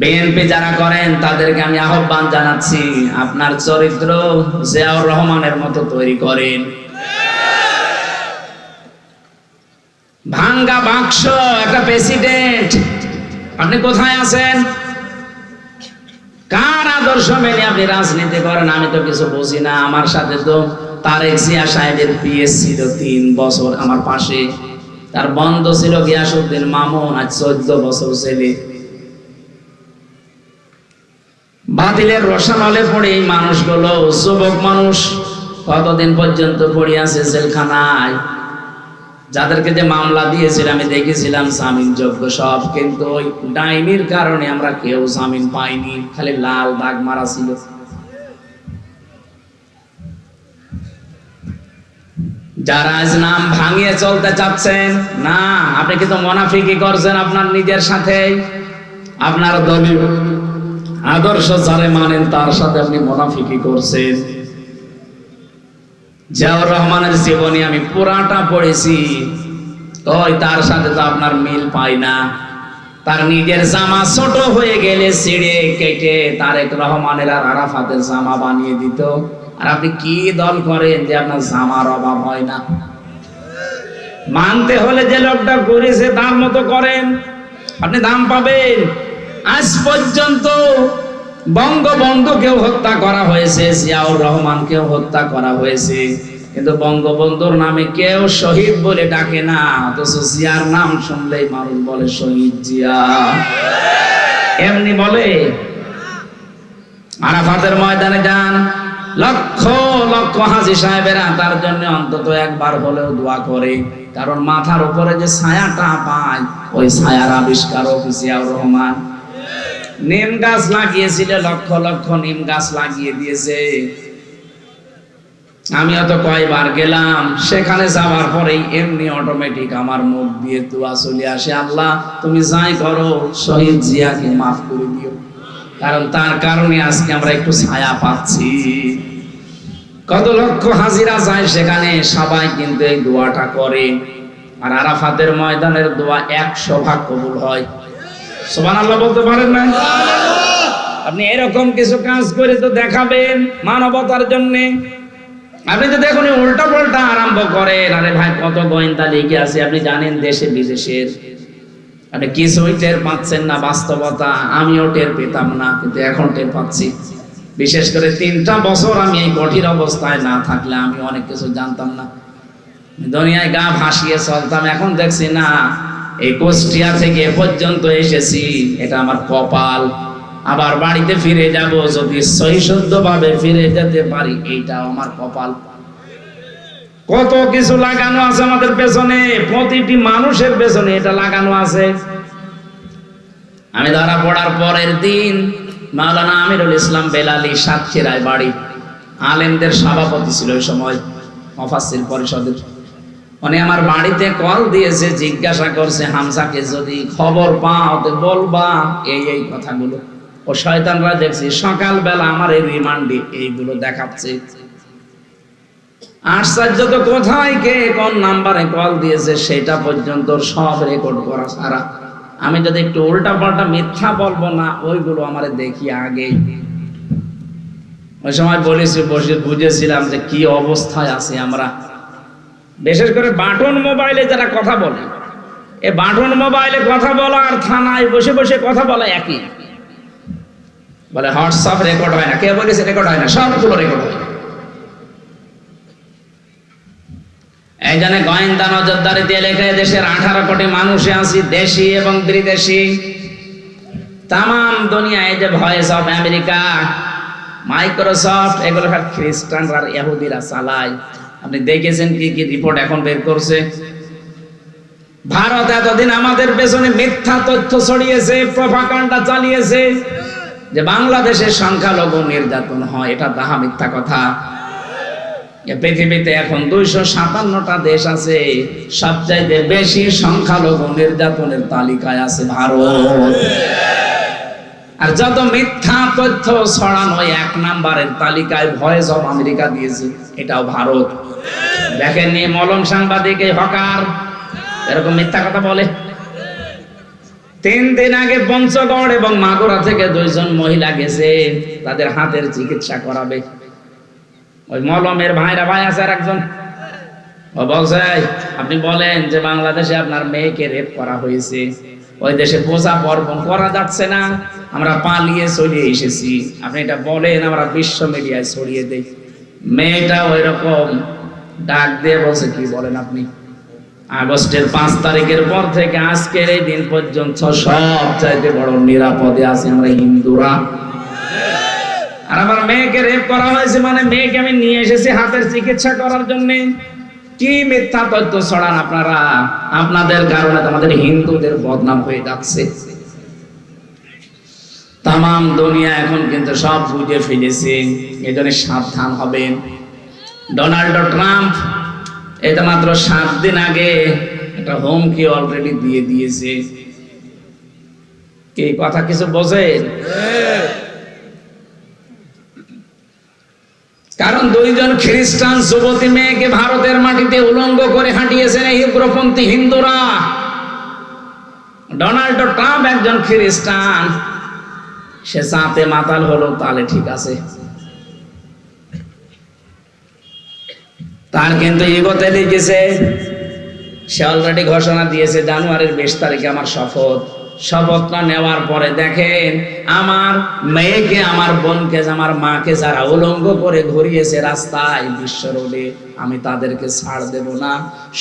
বিএনপি যারা করেন তাদেরকে আমি আহ্বান জানাচ্ছি, আপনার চরিত্র জিয়াউর রহমানের মতো তৈরি করেন। ভাঙ্গা বাক্স একটা প্রেসিডেন্ট, আপনি কোথায় আছেন? কার আদর্শ মেনে আপনি রাজনীতি করেন? আমি তো কিছু বুঝি না। আমার সাথে তো তারেক জিয়া সাহেবের পিএস ছিল 3 বছর আমার পাশে, তার বন্ধ ছিল গিয়াসউদ্দিন মামুন, আজ 14 বছর ছেলে। বাতিলের রসানলে পড়ে এই মানুষগুলো, যুবক মানুষ কতদিন পর্যন্ত পড়ে আছে জেলখানায়। যাদেরকে যে মামলা দিয়েছিল আমি দেখেছিলাম জামিন যোগ্য সব, কিন্তু ওই ডাইনির কারণে আমরা কেউ জামিন পাইনি, খালি লাল দাগ মারা ছিল। যারা আজ নাম ভাঙিয়ে চলতে চাচ্ছেন, না আপনি কিন্তু মুনাফিকি করছেন আপনার নিজের সাথে। আপনার দলীয় আদর্শ যারে মানেন তার সাথে আপনি মুনাফিকি করছেন। জিয়াউর রহমানের জীবনী আমি পুরাটা পড়েছি, ওই তার সাথে তো আপনার মিল পাই না। তার নিজের জামা ছোট হয়ে গেলে ছিঁড়ে কেটে তারেক রহমানের আর আরাফাতের জামা বানিয়ে দিত। আর আপনি কি দল করেন যে আপনার জামার অভাব হয় না? মানতে হলে যে লোকটা করেছে তার মতো করেন, আপনি দাম পাবেন। আজ পর্যন্ত বঙ্গবন্ধুকেও হত্যা করা হয়েছে, জিয়াউর রহমানকেও হত্যা করা হয়েছে, কিন্তু বঙ্গবন্ধুর নামে কেউ শহীদ বলে ডাকে না, অথচ জিয়ার নাম শুনলেই মানুষ বলে শহীদ জিয়া। এমনি বলে। আরাফাতের ময়দানে যান, লক্ষ লক্ষ হাজী সাহেবেরা তার জন্য অন্তত একবার হলেও দোয়া করে, কারণ মাথার উপরে যে ছায়াটা পায় ওই ছায়ার আবিষ্কারক জিয়াউর রহমান। নিম গাছ লাগিয়েছিল, লক্ষ লক্ষ নিম গাছ লাগিয়ে দিয়েছে। আমি অত কয়বার গেলাম, সেখানে যাওয়ার পরেই এমনি অটোমেটিক আমার মুখ দিয়ে দোয়া চলে আসে, আল্লাহ তুমি যাই করো শহীদ জিয়াকে মাফ করে দিও, কারণ তার কারণে আজকে আমরা একটু ছায়া পাচ্ছি। কত লক্ষ হাজিরা যায় সেখানে, সবাই কিন্তু এই দোয়াটা করে। আর আরাফাতের ময়দানের দোয়া 100 ভাগ কবুল হয়। সুবহানাল্লাহ বলতে পারেন না? আপনি এরকম কিছু কাজ করে তো দেখাবেন মানবতার জন্য। আপনি তো দেখুন উল্টা পাল্টা আরম্ভ করেন। আরে ভাই কত গোয়েন্দা লিখে আছে আপনি জানেন দেশে বিদেশের, আপনি কিছুই টের পাচ্ছেন না বাস্তবতা। আমিও টের পেতাম না, কিন্তু এখন টের পাচ্ছি। বিশেষ করে 3টা বছর আমি এই কঠিন অবস্থায় না থাকলে আমি অনেক কিছু জানতাম না। দুনিয়ায় গা ভাসিয়ে চলতাম, এখন দেখছি না এই কুষ্টিয়া থেকে এ পর্যন্ত এসেছি, এটা আমার কপাল। আবার বাড়িতে ফিরে যাব, যদি সহিষ্ণুভাবে ফিরে যেতে পারি এইটাও আমার কপাল। কত কিছু লাগানো আছে আমাদের পেছনে, প্রতিটি মানুষের পেছনে এটা লাগানো আছে। আমি ধরা পড়ার পরের দিন মাওলানা আমিরুল ইসলাম বেলালী সাতক্ষীরায় বাড়ি, আলেমদের সভাপতি ছিল ওই সময় মুফাসসির পরিষদের। উনি আমার বাড়িতে কল দিয়েছে, জিজ্ঞাসা করছে হামজাকে যদি খবর পাও তো বলবা এই এই কথাগুলো। ও শয়তানরা দেখছি সকালবেলা আমার এই রিমান্ডে এইগুলো দেখাচ্ছে। আশ্চর্য তো, কোথায় কে কোন নাম্বারে কল দিয়েছে সেটা পর্যন্ত সব রেকর্ড করা সারা। আমি যদি একটু উল্টা পাল্টা মিথ্যা বলবো না, ওইগুলো আমারে দেখি আগে। ওই সময় বলেছি, বসে বুঝেছিলাম যে কি অবস্থায় আছে আমরা। বিশেষ করে বাটন মোবাইলে যারা কথা বলে, এই বাটন মোবাইলে কথা বলা আর থানায় বসে বসে কথা বলা একই। বলে হোয়াটসঅ্যাপ রেকর্ড হয় না, কে বলেছে রেকর্ড হয় না? সবগুলো রেকর্ড হয়। এই জন্য গোয়েন্দা নজরদারি দিয়ে লেখে দেশের 18 কোটি মানুষে আছি, দেশি এবং বিদেশি। তাম দুনিয়ায় যে ভয়েস অফ আমেরিকা, মাইক্রোসফট, এগুলো খ্রিস্টানরা আর ইহুদিরা চালায়। আপনি দেখেছেন কি কি রিপোর্ট এখন বের করছে। ভারত এতদিন আমাদের পেছনে মিথ্যা তথ্য ছড়িয়েছে, প্রপাগান্ডা চালিয়েছে যে বাংলাদেশের সংখ্যালঘু নির্যাতন হয়, এটা দাহা মিথ্যা কথা। পৃথিবীতে এখন 257টা দেশ আছে, সবচাইতে বেশি সংখ্যালঘু নির্যাতনের তালিকায় আছে ভারত। আর যত মিথ্যা তথ্য ছড়ানো 1 নম্বরের তালিকায় ভয়েস অফ আমেরিকা দিয়েছে, এটাও ভারত। দেখেন নি মলম সাংবাদিক হকার এরকম মিথ্যা কথা বলে। 3 দিন আগে পঞ্চগড় এবং মাগুরা থেকে 2 জন মহিলা গেছে তাদের হাতের চিকিৎসা করাবে। ওই মলমের ভাই আছে আর একজন, ও বলছে আপনি বলেন যে বাংলাদেশে আপনার মেয়েকে রেপ করা হয়েছে, ওই দেশে পূজা পার্বণ করা যাচ্ছে না, আমরা পালিয়ে চলে এসেছি, আপনি এটা বলেন, আমরা বিশ্ব মিডিয়ায় ছড়িয়ে দেই। মেয়েটা ওই রকম ডাক দিয়ে বলছে কি বলেন আপনি, আগস্টের 5 তারিখের পর থেকে আজকের এই দিন পর্যন্ত সব চাইতে বড় নিরাপদে আছি আমরা হিন্দুরা। আর আমার মেয়েকে রেপ করা হয়েছে মানে মেয়েকে আমি নিয়ে এসেছি হাতের চিকিৎসা করার জন্য। কি মিথ্যা তথ্য ছড়ান আপনারা! আপনাদের কারণে আমাদের হিন্দুদের বদনাম হয়ে যাচ্ছে। তামাম দুনিয়া এখন কিন্তু সব বুঝে ফেলেছে, এই জন্য সাবধান হবেন। ডোনাল্ড ট্রাম্প এটা মাত্র 7 দিন আগে একটা হুমকি অলরেডি দিয়ে দিয়েছে। কি কথা কিছু বোঝেন? কারণ 2 জন খ্রিস্টান যুবতী মেয়েকে ভারতের মাটিতে উলঙ্গ করে হাঁটিয়েছেন এই উগ্রপন্থী হিন্দুরা। ডোনাল্ড ট্রাম্প একজন খ্রিস্টান, সে চাঁতে মাতাল হলো, তাহলে ঠিক আছে। তার কিন্তু ইগোতে লিখেছে, সে অলরেডি ঘোষণা দিয়েছে জানুয়ারির 20 তারিখে আমার শপথ। শপথটা নেওয়ার পরে দেখেন আমার মেয়েকে, আমার বোনকে, আমার মাকে যারা উলঙ্গ করে ঘুরিয়েছে রাস্তায় বিশ্ব রোডে, আমি তাদেরকে ছাড় দেব না।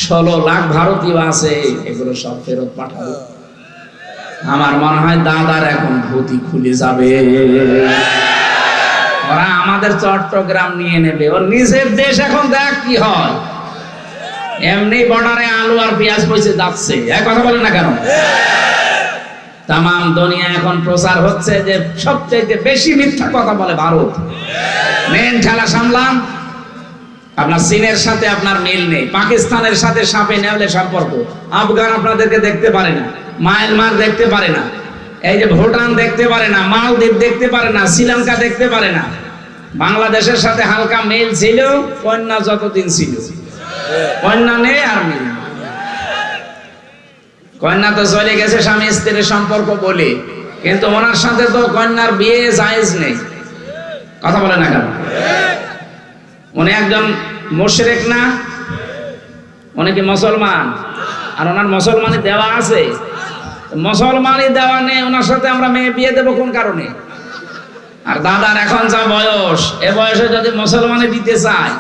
16 লাখ ভারতীয় আছে, এগুলো সব ফেরত পাঠাবো। আমার মনে হয় দাদার এখন ধুতি খুলে যাবে। ওরা আমাদের চট্টগ্রাম নিয়ে নেবে, ওর নিজের দেশ এখন দেখ কি হয়। এমনি বর্ডারে আলু আর পেঁয়াজ পয়সা যাচ্ছে, এক কথা বলে না কেন? তামাম দুনিয়া এখন প্রচার হচ্ছে যে সবচেয়ে বেশি মিথ্যা কথা বলে ভারত। মেন ঠেলা সামলাম। আপনার চীনের সাথে আপনার মিল নেই, পাকিস্তানের সাথে সাপে নেওয়ালে সম্পর্ক, আফগান আপনাদেরকে দেখতে পারে না, মায়ানমার দেখতে পারে না, এই যে ভুটান দেখতে পারে না, মালদ্বীপ দেখতে পারে না, শ্রীলঙ্কা দেখতে পারে না। বাংলাদেশের সাথে হালকা মিল ছিল কন্যা যতদিন ছিল, কন্যা নেই আর মিল। কন্যা তো চলে গেছে স্বামী স্ত্রীর সম্পর্ক বলে, কিন্তু ওনার সাথে তো কন্যার বিয়ে জায়েজ নেই। কথা বলে না কেন? উনি একজন মুশরিক না, উনি কি মুসলমান? আর ওনার মুসলমানি দেওয়া আছে, মুসলমানি দেওয়া নেই, ওনার সাথে আমরা মেয়ে বিয়ে দেবো কোন কারণে? আর দাদার এখন যা বয়স, এ বয়সে যদি মুসলমানি দিতে চায়,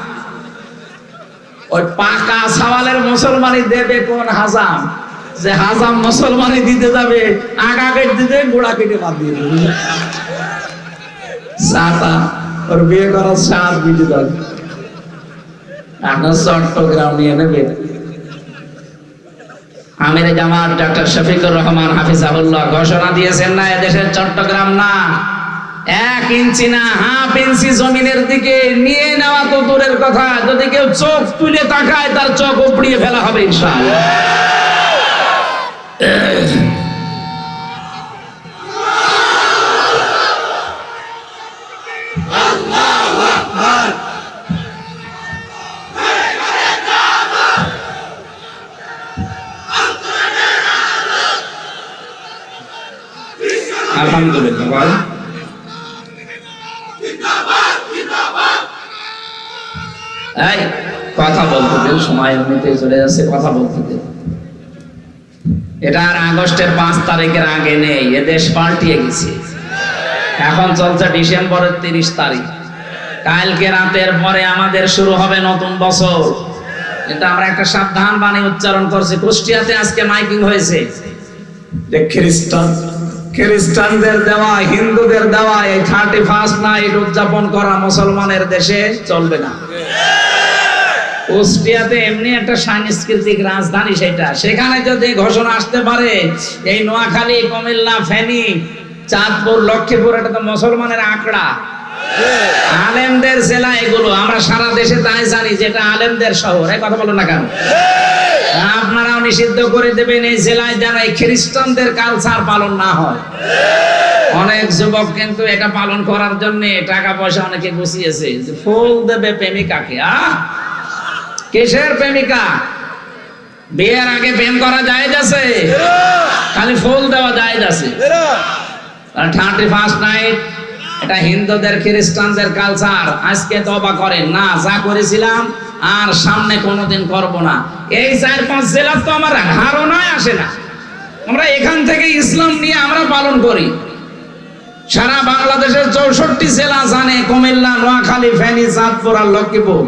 ওই পাকা সওয়ালের মুসলমানি দেবে কোন হাজাম? যে হাজাম মুসলমানি দিতে যাবে, আগা কেটে দিতে গোড়া কেটে বাদ দিয়ে দেবে। সাতা ওর বিয়ে করার সাত বিজে যাবে। এখন চট্টগ্রাম নিয়ে নেবে। আমির জামাত ডক্টর শফিকুর রহমান হাফিজাহুল্লাহ ঘোষণা দিয়েছেন না, এদেশের চট্টগ্রাম না, 1 ইঞ্চি না, হাফ ইঞ্চি জমিনের দিকে নিয়ে নেওয়া তো দূরের কথা, যদি কেউ চোখ তুলে তাকায় তার চোখ উপড়িয়ে ফেলা হবে ইনশাআল্লাহ। আলহামদুলিল্লাহ ভাই। এই কথা বলতে দেন, সময় এমনিতে চলে যাচ্ছে, কথা বলতে দেন। এটা আর আগস্টের 5 তারিখের আগে নেই, এ দেশ পাল্টিয়ে গেছে। এখন চলছে ডিসেম্বরের 30 তারিখ। কালকে রাতের পরে আমাদের শুরু হবে নতুন বছর। কিন্তু আমরা একটা সাবধান বাণী উচ্চারণ করছি। কুষ্টিয়াতে আজকে মাইকিং হয়েছে যে খ্রিস্টানদের দেওয়া, হিন্দুদের দেওয়া এই 31 নাইট উদযাপন করা মুসলমানের দেশে চলবে না। কুষ্টিয়াতে এমনি একটা সাংস্কৃতিক রাজধানী, সেটা সেখানে যদি ঘোষণা আসতে পারে এই নোয়াখালী, কুমিল্লা, ফেনী, চাঁদপুর, লক্ষ্মীপুর, এটা তো মুসলমানের আঁকড়া, আলেমদের জেলা এগুলো। আমরা সারা দেশে তাই জানি যেটা আলেমদের শহর। এই কথা বলো না কেন? আপনারাও নিষিদ্ধ করে দেবেন এই জেলায় যেন এই খ্রিস্টানদের কালচার পালন না হয়। অনেক যুবক কিন্তু এটা পালন করার জন্য টাকা পয়সা অনেকে গুছিয়েছে, ফুল দেবে প্রেমিকাকে। কিসের প্রেমিকা? বিয়ের আগে প্রেম করা জায়েজ আছে, খালি ফুল দেওয়া জায়েজ আছে। 31 নাইট এটা হিন্দুদের খ্রিস্টানদের কালচার। আজকে তওবা করেন না, যা করেছিলাম আর সামনে কোনোদিন করব না। এই 4-5 জেলা তো আমার ধারণায় আসে না। আমরা এখান থেকে ইসলাম নিয়ে আমরা পালন করি। সারা বাংলাদেশের 64 জেলা জানে, কুমিল্লা, নোয়াখালী, ফেনী, চাঁদপুর আর লক্ষ্মীপুর,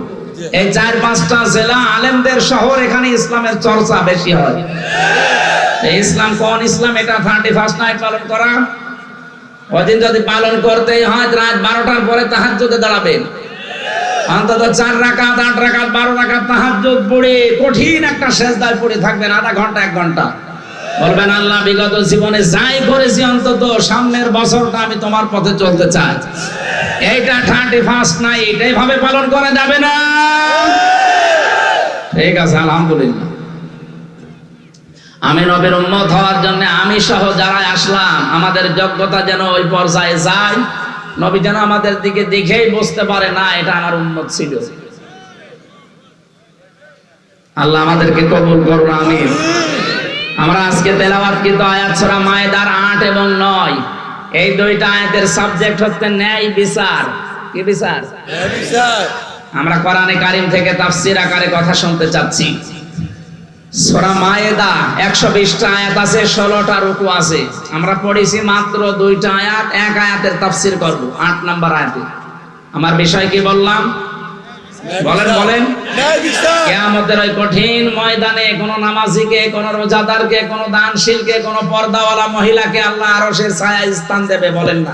এই 4-5টা জেলা আলেমদের শহর। এখানে ইসলামের চর্চা বেশি হয়। ইসলাম কোন ইসলাম এটা 31 নাইট পালন করা? ওদিন যদি পালন করতেই হয় রাত 12টার পরে তাহাজ্জুদে দাঁড়াবেন, অন্তত 4 রাকাত 8 রাকাত 12 রাকাত তাহাজ্জুদ পড়ে কঠিন একটা সেজদায় পড়ে থাকবেন আধা ঘন্টা 1 ঘন্টা। বলবেন আল্লাহ বিগত জীবনে যাই করেছি অন্তত সামনের বছরটা আমি তোমার পথে চলতে চাই। এইটা 31 নাই, এটাই ভাবে পালন করা যাবে না। ঠিক আছে, আলহামদুলিল্লাহ। আমি নবীর উম্মত হওয়ার জন্য আমি সহ যারা আসলাম আমাদের যোগ্যতা যেন ওই পর্যায়ে যায়, নবী যেন আমাদের দিকে দেখেই বুঝতে পারে না এটা আমার উম্মত ছিল। আল্লাহ আমাদেরকে কবুল করুন, আমিন। আমরা আজকে তেলাওয়াতকৃত আয়াত সূরা মায়েদার 8 এবং 9, এই দুইটা আয়াতের সাবজেক্ট হচ্ছে ন্যায় বিচার। কি বিচার? ন্যায় বিচার। আমরা কোরআনে কারীম থেকে তাফসীর আকারে কথা শুনতে চাচ্ছি। সূরা মায়েদা 120টা আয়াত আছে, 16টা রুকু আছে। আমরা পড়েছি মাত্র 2টা আয়াত, এক আয়াতের তাফসীর করব 8 নম্বর আয়াতে। আমার বিষয় কি বললাম? বলেন। কিয়ামতের ওই কঠিন ময়দানে কোন নামাজীকে, কোন রোজাদারকে, কোন দানশীলকে, কোন পর্দাওয়ালা মহিলাকে আল্লাহ আরশের ছায়ায় স্থান দেবে, বলেন না?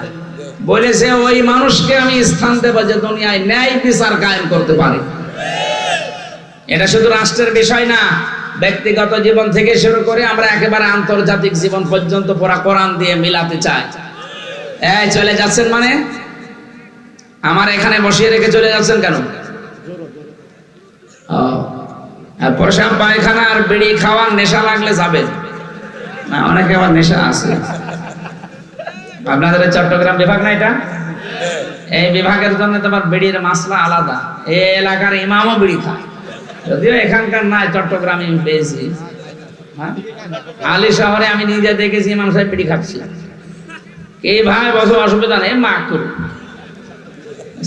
বলেছে ওই মানুষকে আমি স্থান দেব যে দুনিয়ায় ন্যায় বিচার কায়েম করতে পারে। এটা শুধু রাষ্ট্রের বিষয় না, ব্যক্তিগত জীবন থেকে শুরু করে আমরা একেবারে আন্তর্জাতিক জীবন পর্যন্ত পুরা কোরআন দিয়ে মিলাতে চাই। এই চলে যাচ্ছেন মানে? আমার এখানে বসিয়ে রেখে চলে যাচ্ছেন কেন? প্রসাব পায়খানা আর বিড়ি খাওয়ার নেশা লাগলে যাবেন না, অনেকে আবার নেশা আছে। আপনাদের চট্টগ্রাম বিভাগ না এটা? এই বিভাগের জন্য তোমার বিড়ির মাসলা আলাদা। এই এলাকার ইমামও বিড়ি খায়, যদিও এখানকার নাই, চট্টগ্রামে আমি পেয়েছি। আলী শহরে আমি নিজে দেখেছি ইমাম সাহেব বিড়ি খাচ্ছি। এই ভাই বছর অসুবিধা নেই, মা করুন।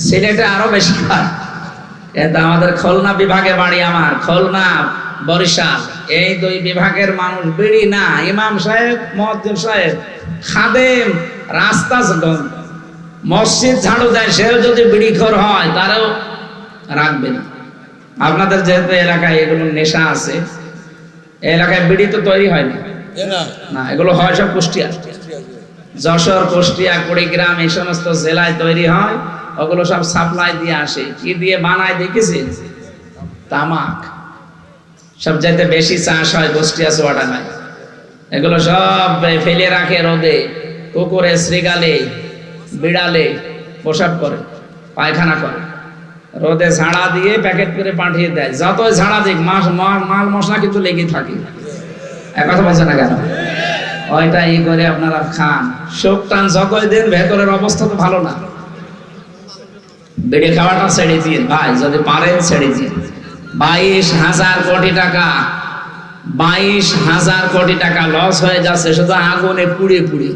সিলেটে আরো বেশি খায়। এটা আমাদের খুলনা বিভাগে বাড়ি, আমার খুলনা বরিশাল, এই 2 বিভাগের মানুষ বিড়ি না। ইমাম সাহেব, মুয়াজ্জিন সাহেব, খাদেম, রাস্তা মসজিদ ঝাড়ু দেয়, সেও যদি বিড়িখোর হয় তারও রাখবে না। আপনাদের যেহেতু এলাকায় এগুলো নেশা আছে, এলাকায় বিড়ি তো তৈরি হয় না, এগুলো হয় সব কুষ্টিয়া, যশোর, কুষ্টিয়া, কুড়িগ্রাম, এই সমস্ত জেলায় তৈরি হয়। ওগুলো সব সাপ্লাই দিয়ে আসে। কি দিয়ে বানায় দেখেছি? তামাক। সবচাইতে বেশি চাষ হয় কুষ্টিয়া চুয়াডাঙ্গায়। এগুলো সব ফেলে রাখে রোদে, কুকুরে, শ্রীগালে, বিড়ালে প্রসাব করে, পায়খানা করে, রোদে ঝাড়া দিয়ে প্যাকেট করে পাঠিয়ে দেয়। যতই ঝাড়া দিক মাল মশলা কিন্তু লেগে থাকে। এক কথা বলছে না কেন? ওইটা ই করে আপনারা খান, শোক টান যতই দিন, ভেতরের অবস্থা তো ভালো না। বিড়ি খাওয়াটা ছেড়ে দিন ভাই, যদি পারেন ছেড়ে দিন। 22,000 কোটি টাকা, 22,000 কোটি টাকা লস হয়ে যাচ্ছে শুধু আগুনে পুড়ে পুড়ে।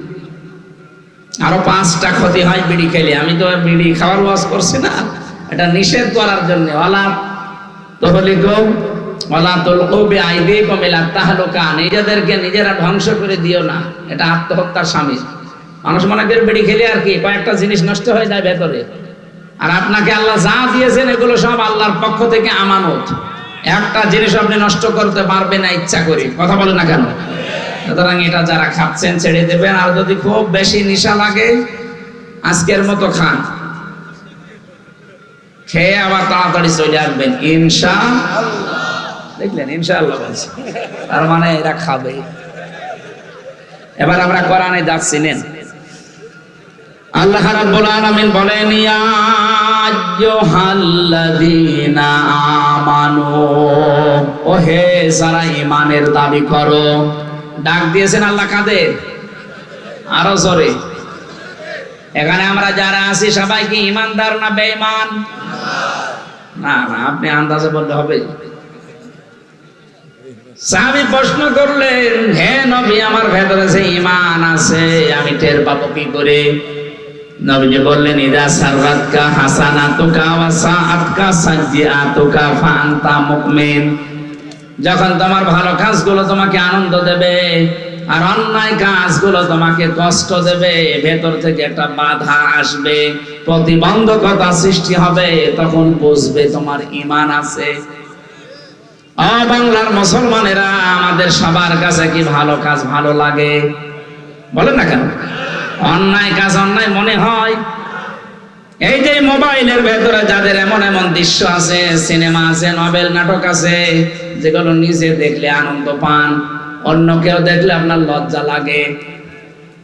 আরো 5টা ক্ষতি হয় বিড়ি খেলে। আমি তো বিড়ি খাওয়ার ওয়াজ করছি না, এটা নিষেধ করার জন্য। ওয়ালা তুহলিকুম ওয়ালা তুলকু বিআইদিকুম ইলা তাহলুকা, নিজেদেরকে নিজেরা ধ্বংস করে দিও না, এটা আত্মহত্যার শামিল। মানুষ মনে করে বিড়ি খেলে আর কি কয়েকটা জিনিস নষ্ট হয়ে যায় ভেতরে, আর আপনাকে আল্লাহ যা দিয়েছেন এগুলো সব আল্লাহর পক্ষ থেকে আমানত। একটা জিনিস আপনি নষ্ট করতে পারবেন না ইচ্ছা করে, কথা বলে না কেন? সুতরাং এটা যারা খাচ্ছেন ছেড়ে দেবেন। আর যদি খুব বেশি নেশা লাগে আজকের মতো খান, খেয়ে আবার তাড়াতাড়ি চলে আসবেন ইনশাআল্লাহ। দেখলেন, ইনশাআল্লাহ বলছি, তার মানে এরা খাবে। এবার আমরা কোরআনে যাচ্ছি। নেন, আল্লাহ রাব্বুল আলামিন বলেন, ইয়া আইয়ুহাল্লাযীনা আমানু, ও হে যারা ঈমানের দাবি করো। ডাক দিয়েছেন আল্লাহ কাদের? আরো জোরে। এখানে আমরা যারা আছি সবাই কি ঈমানদার না বেঈমান? না না, আপনি আন্দাজে বললে হবে। সাহাবী প্রশ্ন করলেন, হে নবী, আমার ভেতরে যে ঈমান আছে আমি টের পাবো কি করে? নবীজি বললেন, ইদা সাররাতকা হাসানাতুকা ওয়া সাআতকা সাইয়্যাতুকা ফাআনতা মুমিন। যখন তোমার ভালো কাজগুলো তোমাকে আনন্দ দেবে আর অন্যায় কাজগুলো তোমাকে কষ্ট দেবে, ভেতর থেকে একটা বাধা আসবে, প্রতিবন্ধকতা সৃষ্টি হবে, তখন বুঝবে তোমার ঈমান আছে। বাংলার মুসলমানেরা, আমাদের সবার কাছে কি ভালো কাজ ভালো লাগে? বলেন না কেন? অন্যায় কাজ অন্যায় মনে হয়। এই যে মোবাইলের ভেতরে যাদের এমন এমন দৃশ্য আছে, সিনেমা আছে, নভেল নাটক আছে, যেগুলো নিজে দেখলে আনন্দ পান, অন্য কেউ দেখলে আপনার লজ্জা লাগে,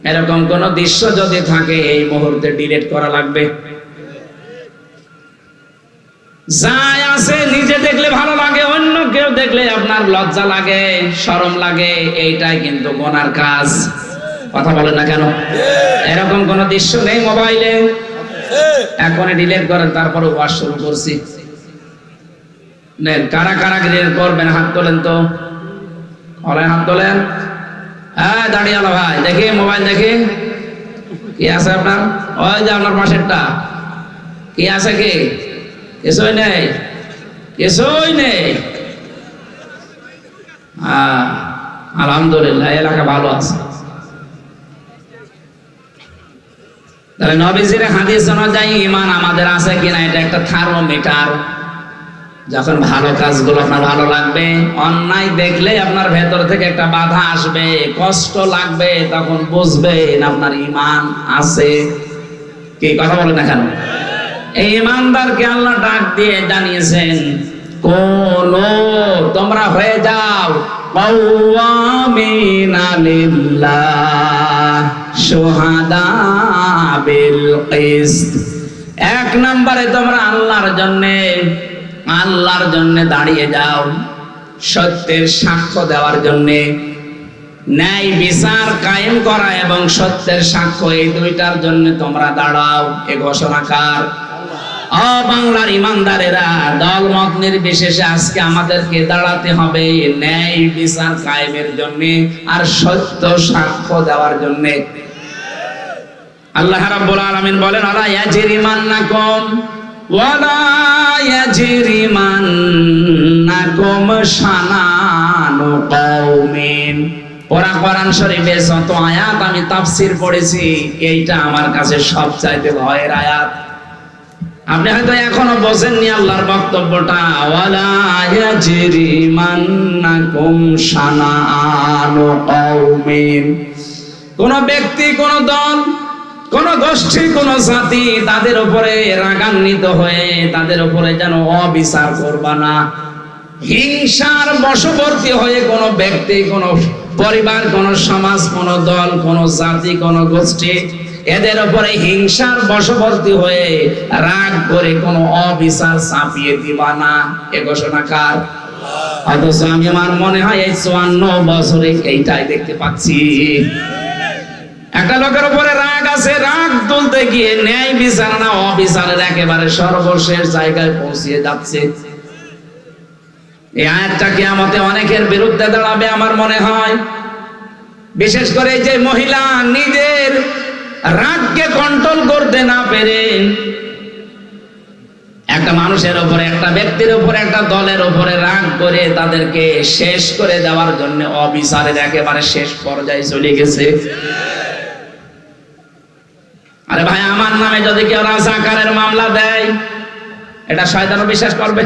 এরকম কোন দৃশ্য যদি থাকে এই মুহূর্তে ডিলিট করা লাগবে। যাই আছে নিজে দেখলে ভালো লাগে, অন্য কেউ দেখলে আপনার লজ্জা লাগে, শরম লাগে, এইটাই কিন্তু গুনার কাজ। কথা বলেন না কেন? এরকম কোন দৃশ্য নেই মোবাইলে, এখনই ডিলিট করেন। তারপরে ওয়াজ শুরু করছি, নেন কারা কারা ডিলিট করবেন হাত তোলেন তো, হাত তোলেন। হ্যাঁ দাঁড়িয়ালো ভাই, দেখি মোবাইল দেখি কি আছে আপনার, ওই যে আপনার পাশেরটা কি আছে, কি কিছুই নেই, কিছুই নেই। আলহামদুলিল্লাহ এলাকা ভালো আছে। তাহলে নবীজির হাদিস অনুযায়ী ঈমান আমাদের আছে কিনা এটা একটা থার্মোমিটার। যখন ভালো কাজগুলো আপনার ভালো লাগবে, অন্যায় দেখলে আপনার ভেতর থেকে একটা বাধা আসবে, কষ্ট লাগবে, তখন বুঝবেন আপনার ঈমান আছে। কি কথা বলেন না কেন? এই ঈমানদারকে আল্লাহ ডাক দিয়ে জানিয়েছেন, কোন তোমরা হয়ে যাও কাওয়ামিনা লিল্লাহ শুহাদা বিল কিসত। এক নম্বরে তোমরা আল্লাহর জন্য দাঁড়িয়ে যাও, সত্যের সাক্ষ্য দেওয়ার জন্য, ন্যায় বিচার কায়েম করা এবং সত্যের সাক্ষ্য, এই দুইটার জন্য তোমরা দাঁড়াও। এ ঘোষণাকার বাংলার ইমানদারেরা, দল মত নির্বিশেষে আজকে আমাদেরকে দাঁড়াতে হবে ন্যায় বিচার কায়েমের জন্য আর সত্য সাক্ষ্য দেওয়ার জন্য। আল্লাহ রাব্বুল আলামিন বলেন, আলা ইয়াজরিমান্নাকুম ওয়ালা ইয়াজরিমান্নাকুম শানানু কওমিন। ওরা কোরআন শরীফের যত আয়াত আমি তাফসীর পড়েছি, এইটা আমার কাছে সবচাইতে ভয়ের আয়াত। আপনি হয়তো এখনো বোঝেননি আল্লাহর বক্তব্যটা, ওয়ালা ইয়াজরিমান্নাকুম শানানু কওমিন। কোন ব্যক্তি, কোন দল, কোন গোষ্ঠী, কোন জাতি তাদের উপরে রাগান্বিত হয়ে তাদের উপরে যেন অবিচার করবা না। হিংসার বশবর্তী হয়ে কোন ব্যক্তি, কোন পরিবার, কোন সমাজ, কোন দল, কোন জাতি, কোন গোষ্ঠী এদের উপরে হিংসার বশবর্তী হয়ে রাগ করে কোন অবিচার চাপিয়ে দিবা না। এ ঘোষণাকার। অথচ আমি আমার মনে হয় এই 54 বছরে এইটাই দেখতে পাচ্ছি। একটা লোকের উপরে রাগ আছে, রাগ তুলতে গিয়ে ন্যায় বিচার না অবিচারের একেবারে সর্বশেষ জায়গায় পৌঁছিয়ে যাচ্ছে। এই আয়াতটা কিয়ামতে অনেকের বিরুদ্ধে দাঁড়াবে আমার মনে হয়। বিশেষ করে যে মহিলা নিজের রাগকে কন্ট্রোল করতে না পেরে একটা মানুষের উপরে, একটা ব্যক্তির উপরে, একটা দলের উপরে রাগ করে তাদেরকে শেষ করে দেওয়ার জন্য অবিচারের একেবারে শেষ পর্যায়ে চলে গেছে। আরে ভাই, আমার নামে যদি কেউ রাজাকারের মামলা দেয়, এটা শয়তানও বিশ্বাস করবে?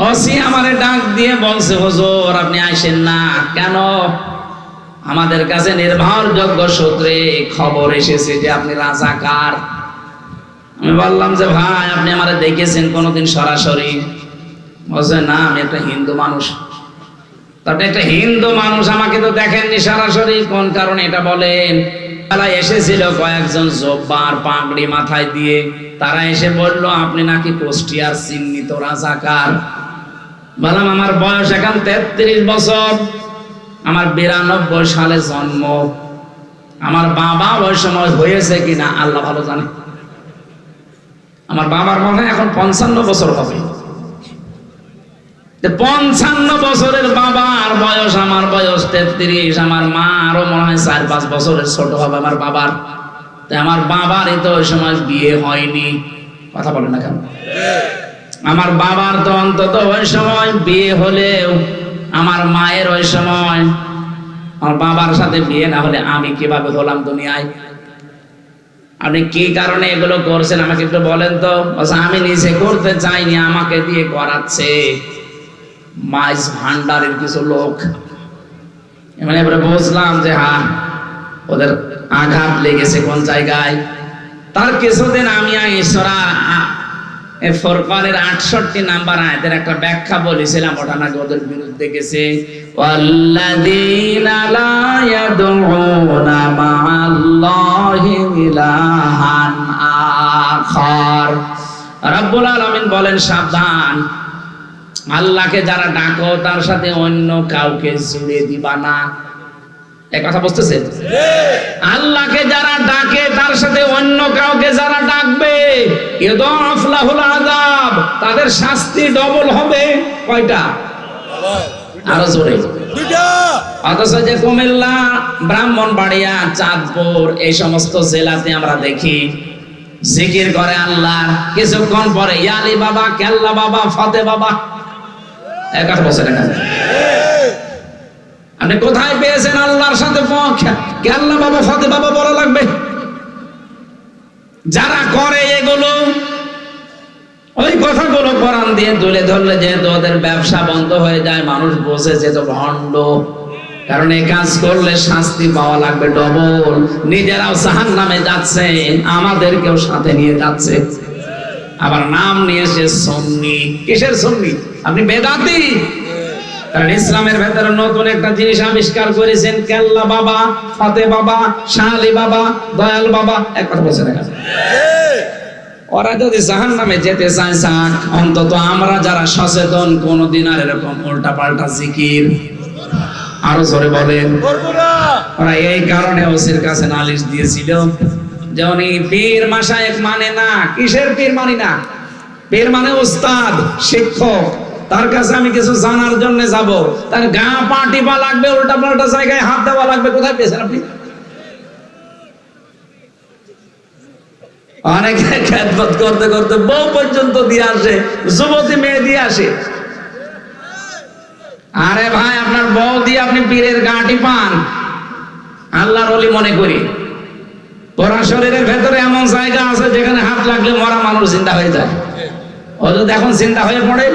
ওসি আমারে ডাক দিয়ে বলছে, হুজুর আপনি আসেন না কেন? আমাদের কাছে নির্ভরযোগ্য সূত্রে খবর এসেছে যে আপনি রাজাকার। আমি বললাম যে ভাই আপনি আমারে দেখেছেন কোনোদিন সরাসরি? বলছে না, আমি একটা হিন্দু মানুষ। তবে একটা হিন্দু মানুষ, আমাকে তো দেখেননি সরাসরি, কোন কারণে এটা বলেন? তারা এসেছিল কয়েকজন জব্বার পাগড়ি মাথায় দিয়ে, তারা এসে বলল আপনি নাকি কুষ্টিয়ার চিহ্নিত রাজাকার। বললাম আমার বয়স এখন 33 বছর, আমার 92 সালে জন্ম। আমার বাবা ওই সময় হয়েছে কিনা আল্লাহ ভালো জানে। আমার বাবার মনে হয় এখন 55 বছর হবে। 55 বছরের বাবার বয়স, আমার বয়স 33, আমার মা আরো মনে হয় 4-5 বছরের ছোট হবে আমার বাবার। তাই আমার বাবারই তো ওই সময় বিয়ে হয়নি। কথা বলে না কেন? আমার বাবার তো অন্তত ওই সময় বিয়ে হলেও আমার মায়ের ওই সময়, আমার বাবার সাথে বিয়ে না হলে আমি কিভাবে হলাম দুনিয়ায়? আপনি কি কারণে এগুলো করছেন আমাকে একটু বলেন তো। আমি নিজে করতে চাইনি, আমাকে দিয়ে করাচ্ছে মাইজ ভান্ডারের কিছু লোক। এবারে বুঝলাম যে হ্যাঁ, ওদের আঘাত লেগেছে কোন জায়গায়। তার কিছুদিন আমি সূরা ফুরকানের 68 নাম্বার আয়াতের একটা ব্যাখ্যা বলেছিলাম, ওটা নাকি ওদের বিরুদ্ধে গেছে। ওয়াল্লাযীনা লা ইয়াদউনা মা'আল্লাহি ইলাহান আখার। রব্বুল আলামিন বলেন সাবধান, আল্লাহকে যারা ডাকো তার সাথে অন্য কাউকে জুড়ে দিবা না। এই কথা বুঝতেছেন? আল্লাহকে যারা ডাকে তার সাথে অন্য কাউকে যারা ডাকবে, ইউদাফ লাহুল আযাব, তাদের শাস্তি ডবল হবে। কয়টা? আরো জোরে। অথচ যে কুমিল্লা, ব্রাহ্মণবাড়িয়া, চাঁদপুর এই সমস্ত জেলাতে আমরা দেখি জিকির করে আল্লাহ, কিছুক্ষণ পরে ইয়ালি বাবা, কেল্লা বাবা, ফতে বাবা। এক কথা বলছেন না? আপনি কোথায় পেয়েছেন আল্লাহর সাথে কেল্লা বাবা, ফতে বাবা বলা লাগবে? যারা করে এগুলো, ওই কথাগুলো কোরআন দিয়ে তুলে ধরলে যেহেতু ওদের ব্যবসা বন্ধ হয়ে যায়, মানুষ বোঝে যে তো ভণ্ড। কারণ এই কাজ করলে শাস্তি পাওয়া লাগবে ডবল। নিজেরাও জাহান্নামে যাচ্ছে, আমাদেরকেও সাথে নিয়ে যাচ্ছে। আবার নাম নিয়েছে সুন্নি। কিসের সুন্নি? আপনি বেদাতি। কারণ ইসলামের ভেতরে নতুন একটা জিনিস আবিষ্কার করেছেন, কেল্লা বাবা, ফতে বাবা, শালি বাবা, দয়াল বাবা। এক কথা বলছে না? ওরা যদি জাহান্নামে যেতে চায় যাক, অন্তত আমরা যারা সচেতন কোনদিন আর এরকম উল্টা পাল্টা জিকির, আরো জোরে বলেন, ওরা এই কারণে ওসির কাছে নালিশ দিয়েছিল যে উনি পীর মাশায়েখ মানে না। কিসের পীর মানি না? পীর মানে উস্তাদ, শিক্ষক। তার কাছে আমি কিছু জানার জন্য যাব, তার গা পা টিপা লাগবে, উল্টা পাল্টা জায়গায় হাত দেওয়া লাগবে। কোথায় পেয়েছেন আপনি? অনেকে খেদমত করতে করতে বউ পর্যন্ত দিয়ে আসে, যুবতী মেয়ে দিয়ে আসে। আরে ভাই, আপনার বউ দিয়ে আপনি পীরের গা টিপান, আল্লাহর ওলি মনে করি। পুরা শরীরের ভেতরে এমন জায়গা আছে যেখানে হাত লাগলে মরা মানুষ জিন্দা হয়ে যায়। ও যদি এখন চিন্তা হয়ে পড়ে।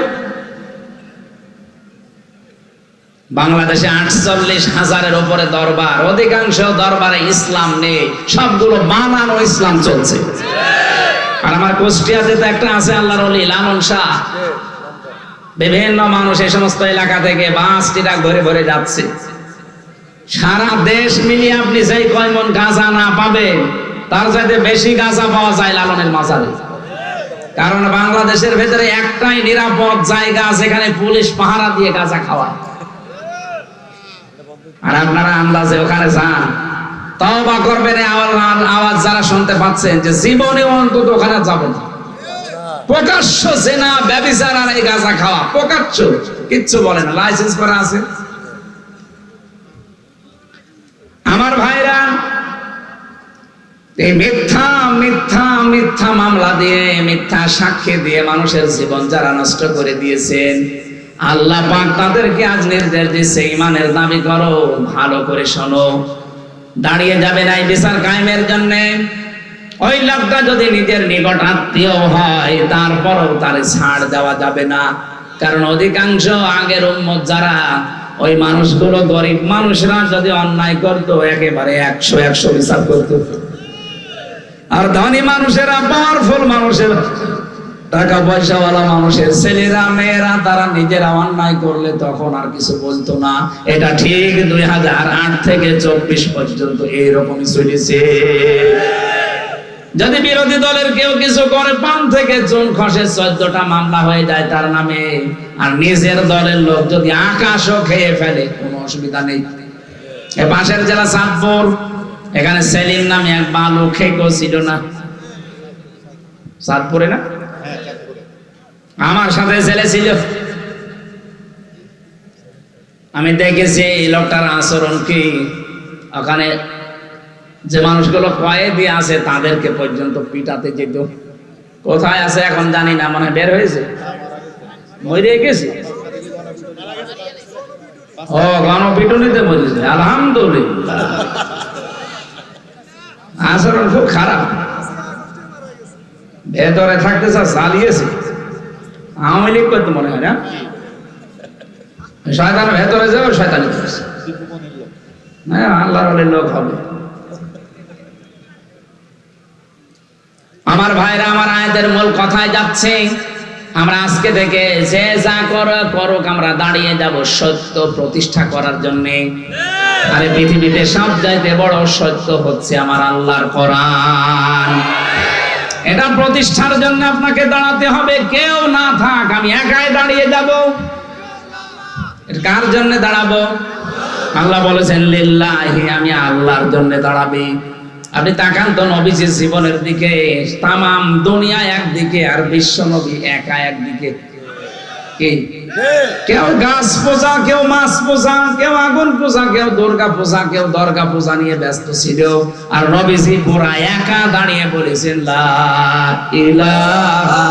বাংলাদেশে 48,000-এর উপরে দরবার, অধিকাংশ দরবারে ইসলাম নেই, সবগুলো বানানো ইসলাম চলছে। আর আমার কুষ্টিয়াতে তো একটা আছে আল্লাহর ওলি লালন শাহ। বিভিন্ন মানুষ এই সমস্ত এলাকা থেকে বাস ট্রাক ভরে ভরে যাচ্ছে। সারা দেশ মিলিয়ে আপনি যেই কয় মন গাঁজা না পাবেন, তার চাইতে বেশি গাঁজা পাওয়া যায় লালনের মাজারে। কারণ বাংলাদেশের ভেতরে একটাই নিরাপদ জায়গা যেখানে পুলিশ পাহারা দিয়ে গাঁজা খাওয়ায়। আর আপনারা আন্দাজে ওখানে যান, তওবা করবেন। আওয়াজ যারা শুনতে পাচ্ছেন যে জীবনে অন্তত ওখানে যাবেন না। প্রকাশ্য জেনা, ব্যভিচার আর এই গাঁজা খাওয়া প্রকাশ্য, কিচ্ছু বলে না, লাইসেন্স করা আছে। আমার ভাইরা, এই মিথ্যা মিথ্যা মিথ্যা মামলা দিয়ে, মিথ্যা সাক্ষী দিয়ে মানুষের জীবন যারা নষ্ট করে দিয়েছেন, আল্লাহ পাক তাদেরকে আজ নির্দেশ দিচ্ছে, ঈমানের দাবি করো, ভালো করে শোনো। দাঁড়িয়ে যাবে না এই বিচার কায়েমের জন্য। ওই লোকটা যদি নিজের নিকট আত্মীয় হয়, তারপরও তার ছাড় দেওয়া যাবে না। কারণ অধিকাংশ আগের উম্মত যারা, ওই মানুষগুলো গরিব মানুষরা যদি অন্যায় করতো, একেবারে 100 বিচার করতো। আর ধনী মানুষেরা, পাওয়ারফুল মানুষের, টাকা পয়সাওয়ালা মানুষের ছেলেরা মেয়েরা, তারা নিজেরা অন্যায় করলে তখন আর কিছু বলতো না। এটা ঠিক 2008 থেকে 24 পর্যন্ত এইরকমই চলেছে। যদি বিরোধী দলের কেউ কিছু করে, 5 থেকে জুন খসে 14টা মামলা হয়ে যায় তার নামে। আর নিজের দলের লোক যদি আকাশও খেয়ে ফেলে, কোনো অসুবিধা নেই। এ পাশের জেলা চাঁদপুর, এখানে সেলিম নামে এক বালু খেকো ছিল না, চাঁদপুরে না, আমার সাথে ছেলে ছিল। আমি দেখেছি এই লোকটার আচরণ কি। ওখানে যে মানুষগুলো কয়েদি আছে তাদেরকে পর্যন্ত পিটাতে যেত। কোথায় আছে এখন জানি না, মনে বের হয়েছে, মরে গেছে। ও, গণপিটুনিতে মরেছে, আলহামদুলিল্লাহ। আচরণ খুব খারাপ, ভেতরে থাকতে চালিয়েছে। আওয়ামী লীগ করতে মনে হয় না, শয়তান ভেতরে যাও, শয়তানি করছে। আল্লাহর ওলি লোক হবে। আমার ভাইরা, আমার আয়াতের মূল কথায় যাচ্ছে, আমরা আজকে থেকে যে যা করুক আমরা দাঁড়িয়ে যাব সত্য প্রতিষ্ঠা করার জন্য। আরে পৃথিবীতে সবচাইতে বড় সত্য হচ্ছে আমার আল্লাহর কোরআন। এটা প্রতিষ্ঠার জন্য আপনাকে দাঁড়াতে হবে, কেউ না থাক আমি একাই দাঁড়িয়ে যাব। কার জন্য দাঁড়াবো? আল্লাহ বলেছেন লিল্লাহি, আমি আল্লাহর জন্য দাঁড়াবি। আপনি তাকান তো নবীজির জীবনের দিকে, তামাম দুনিয়া একদিকে আর বিশ্ব নবী একা একদিকে। কি কেউ গাছ পূজা, কেউ মাছ পূজা, কেউ আগুন পূজা, কেউ দুর্গা পূজা, কেউ দর্গা পূজা নিয়ে ব্যস্ত ছিল। আর নবীজি পুরা একা দাঁড়িয়ে বলেছেন লা ইলাহা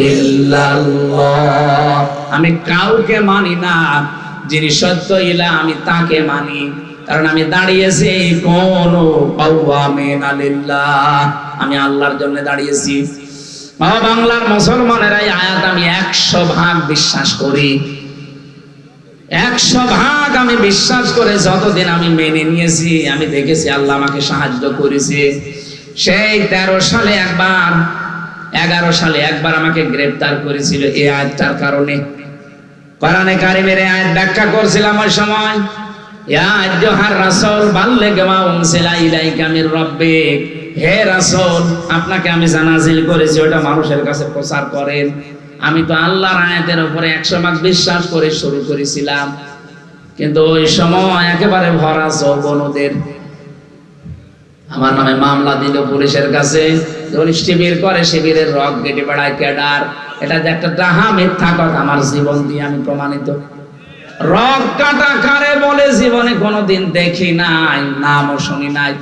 ইল্লাল্লাহ, আমি কাউকে মানি না, যিনি সত্য ইলাহ আমি তাকে মানি। কারণ আমি দাঁড়িয়েছি কোন আমি আল্লাহর জন্য দাঁড়িয়েছি। বাংলার মুসলমানেরা এই আয়াত আমি 100% বিশ্বাস করি, 100% আমি বিশ্বাস করে যতদিন আমি মেনে নিয়েছি, আমি দেখেছি আল্লাহ আমাকে সাহায্য করেছে। সেই 13 সালে একবার, 11 সালে একবার আমাকে গ্রেফতার করেছিল এই আয়াতটার কারণে। কোরআনে কারিমের আয়াত ব্যাখ্যা করছিলাম ওই সময়, ইয়া আইয়ুহার রাসূল বাল্লিগ মা উনজিলা ইলাইকা মির রাব্বিক, হে রাসূল আপনাকে আমি যা নাযিল করেছি ওটা মানুষের কাছে প্রচার করেন। আমি তো আল্লাহর আয়াতের উপরে 100% বিশ্বাস করে শুরু করেছিলাম, কিন্তু ওই সময় একেবারে ভরা যৌবনদের আমার নামে মামলা দিল পুলিশের কাছে। যখন শিবির করে, শিবিরের রক কেটে বেড়ায় ক্যাডার, এটা যে একটা ডাহা মিথ্যা কথা আমার জীবন দিয়ে আমি প্রমাণিত। রক কাটা কারে বলে জীবনে কোনোদিন দেখি নাই, নামও শুনি নাই।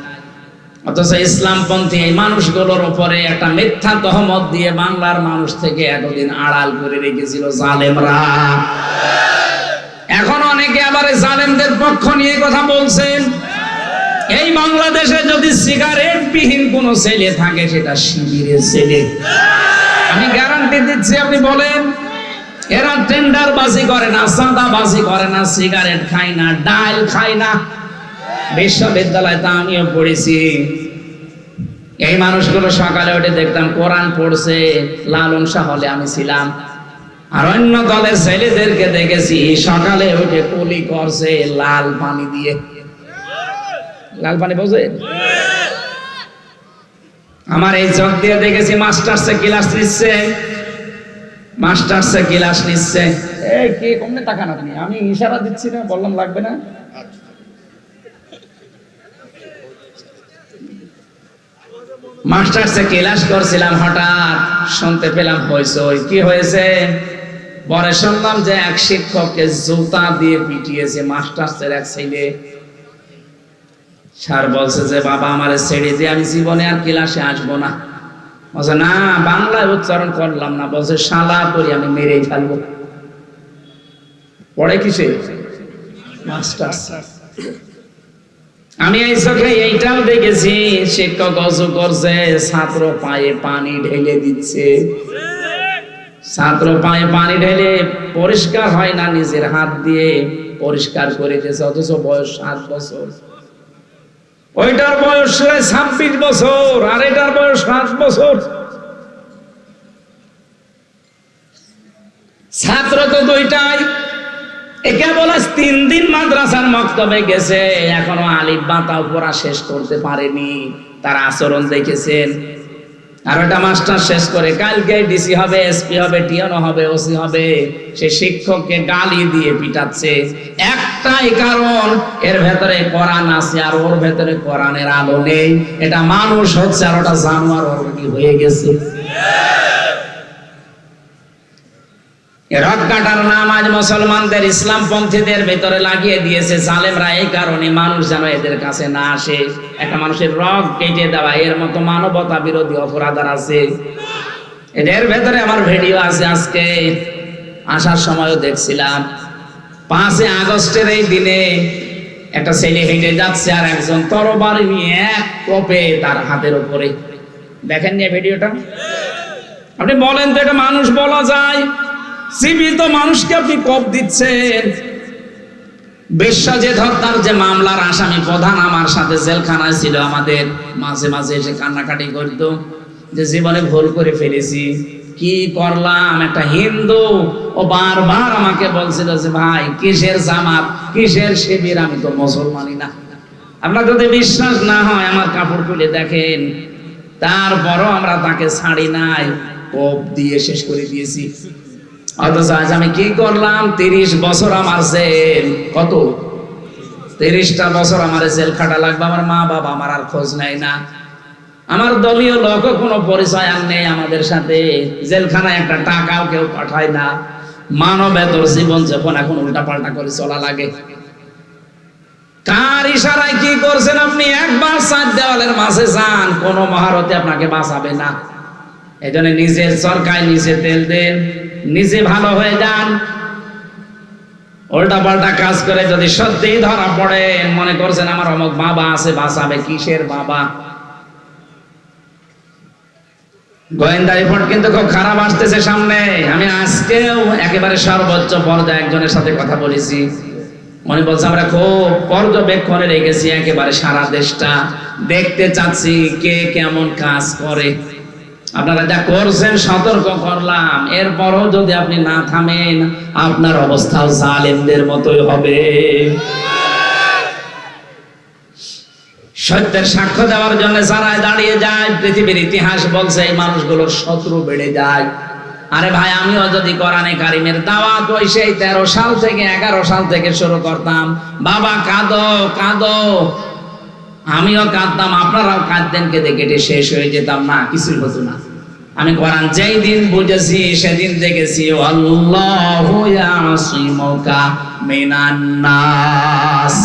অথচ ইসলামপন্থী এই মানুষগুলোর উপরে একটা মিথ্যা তহমত দিয়ে বাংলার মানুষ থেকে এতদিন আড়াল করে রেখেছিল জালেমরা। এখন অনেকে আবার জালেমদের পক্ষ নিয়ে কথা বলছেন। এই বাংলাদেশে যদি সিগারেট বিহীন কোন ছেলে থাকে সেটা শিবিরের ছেলে, আমি গ্যারান্টি দিচ্ছি। আপনি বলেন, এরা টেন্ডার বাজি করে না, সাদা বাজি করে না, সিগারেট খায় না, ডাল খায় না। বিশ্ববিদ্যালয়ে তা আমিও পড়েছি। এই মানুষগুলো সকালে উঠে দেখতাম কোরআন পড়ছে, লালন শাহ হলে আমি ছিলাম। আর অন্য দলের ছেলেদেরকে দেখেছি সকালে উঠে কুলি করছে লাল পানি দিয়ে। লাল পানি বোঝেন? আমার এই চোখ দিয়ে দেখেছি মাস্টার্সে ক্লাস নিচ্ছে, মাস্টার্সে ক্লাস নিচ্ছে। এই কি কমনে তাকান আপনি? আমি ইশারা দিচ্ছি না, বললাম লাগবে না। মাস্টার্সে ক্লাস করছিলাম, হঠাৎ শুনতে পেলাম হইচই। কি হয়েছে? পরে শুনলাম যে এক শিক্ষককে জুতা দিয়ে পিটিয়েছে মাস্টার্সের এক ছেলে। স্যার বলছে যে বাবা আমার ছেড়ে দিয়ে আমি জীবনে আর ক্লাসে আসবো না। বলছে না, বাংলায় উচ্চারণ করলাম না। বলছে শালা করি আমি মেরেই ফেলবো। পড়ে কিসে? মাস্টার্স। আমি এই চোখে এইটাও দেখেছি, শিক্ষক অজু করছে, ছাত্র পায়ে পানি ঢেলে দিচ্ছে। ছাত্র পায়ে পানি ঢেলে পরিষ্কার হয় না, নিজের হাত দিয়ে পরিষ্কার করে দিয়েছে, অথচ বয়স 7 বছর। ওইটার বয়স 26 বছর আর এটার বয়স 7 বছর। ছাত্র তো দুইটাই। একে বলে 3 দিন মাদ্রাসার মক্তবে গেছে, এখনো আলিফ বা তাও পড়া শেষ করতে পারেনি। তার আচরণ দেখেছেন। আর ওটা মাস্টার শেষ করে কালকে ডিসি হবে, এসপি হবে, টিএনও হবে, ওসি হবে, সে শিক্ষককে গালি দিয়ে পিটাচ্ছে। একটাই কারণ, এর ভেতরে কোরআন আছে আর ওর ভেতরে কোরআনের আলো নেই। এটা মানুষ হচ্ছে আর ওটা জানোয়ার অলরেডি হয়ে গেছে। রক কাটার নাম আজ মুসলমানদের, ইসলামপন্থীদের ভেতরে লাগিয়ে দিয়েছে জালেমরা। এই কারণে মানুষ যেন এদের কাছে না আসে। একটা মানুষের রক কেটে দেওয়া, এর মতো মানবতা বিরোধী অপরাধ আছে। এদের ভেতরে আমার ভিডিও আছে। আজকে আসার সময়ও দেখছিলাম, 5 আগস্টের এই দিনে একটা ছেলে হেঁটে যাচ্ছে আর একজন তরবারি নিয়ে এক কোপে তার হাতের উপরে। দেখেন নিয়ে ভিডিওটা? আপনি বলেন তো এটা মানুষ বলা যায়? জীবিত মানুষকে আপনি কোপ দিচ্ছেন। বিশ্বজিৎ হত্যার যে মামলার আসামি প্রধান আমার সাথে জেলখানায় ছিল, আমাদের মাঝে মাঝে এসে কান্নাকাটি করতো। যে জীবনে ভুল করে ফেলেছি, কি করলাম। একটা হিন্দু ও বারবার আমাকে বলছিল যে ভাই কিসের জামাত, কিসের শিবির, আমি তো মুসলমানই না। আপনার যদি বিশ্বাস না হয় আমার কাপড় খুলে দেখেন। তারপরও আমরা তাকে ছাড়ি নাই, কোপ দিয়ে শেষ করে দিয়েছি। অথচ আজ আমি কি করলাম, 30 বছর আমার জেল, কত 30টা বছর আমার জেল খাটা লাগবে। আমার মা বাবা আমার আর খোঁজ নেয় না, আমার দলীয় লোক কোনো পরিচয় আর নেই আমাদের সাথে, জেলখানায় একটা টাকাও কেউ পাঠায় না। মানবেতর জীবন যখন এখন উল্টা পাল্টা করে চলা লাগে। কার ইশারায় কি করছেন আপনি? একবার 4 দেওয়ালের মাঝে যান, কোন মহারথী আপনাকে বাঁচাবে না। এজন্য নিজের চরকায় নিজে তেল দেন, নিজে ভালো হয়ে যান। উল্টা পাল্টা কাজ করে যদি সত্যি ধরা পড়েন, মনে করছেন আমার অমুক বাবা আছে বাঁচাবে, কিসের বাবা? গোয়েন্দা রিপোর্ট কিন্তু খুব খারাপ আসতেছে সামনে। আমি আজকেও একেবারে সর্বোচ্চ পর্যায়ে একজনের সাথে কথা বলেছি, মনে বলছে আমরা খুব পর্যবেক্ষণে রেখেছি একেবারে সারা দেশটা, দেখতে চাচ্ছি কে কেমন কাজ করে। আপনারা যা করছেন সতর্ক করলাম, এরপরও যদি আপনি না থামেন আপনার অবস্থাও জালেমদের মতোই হবে। সত্যের সাক্ষ্য দেওয়ার জন্য যারা দাঁড়িয়ে যায়, পৃথিবীর ইতিহাস বলছে এই মানুষগুলোর শত্রু বেড়ে যায়। আরে ভাই, আমিও যদি কোরআনে কারিমের দাওয়াত ওই সেই 13 সাল থেকে 11 সাল থেকে শুরু করতাম, বাবা কাঁদো কাঁদো, আমিও কাঁদতাম, আপনারাও কাঁদতেন, কেঁদে কেটে শেষ হয়ে যেতাম না, কিছুই হতো না। আমি কোরআন যেই দিন বুঝেছি সেদিন দেখেছি আল্লাহু ইয়াসিমুকা মিনান নাস।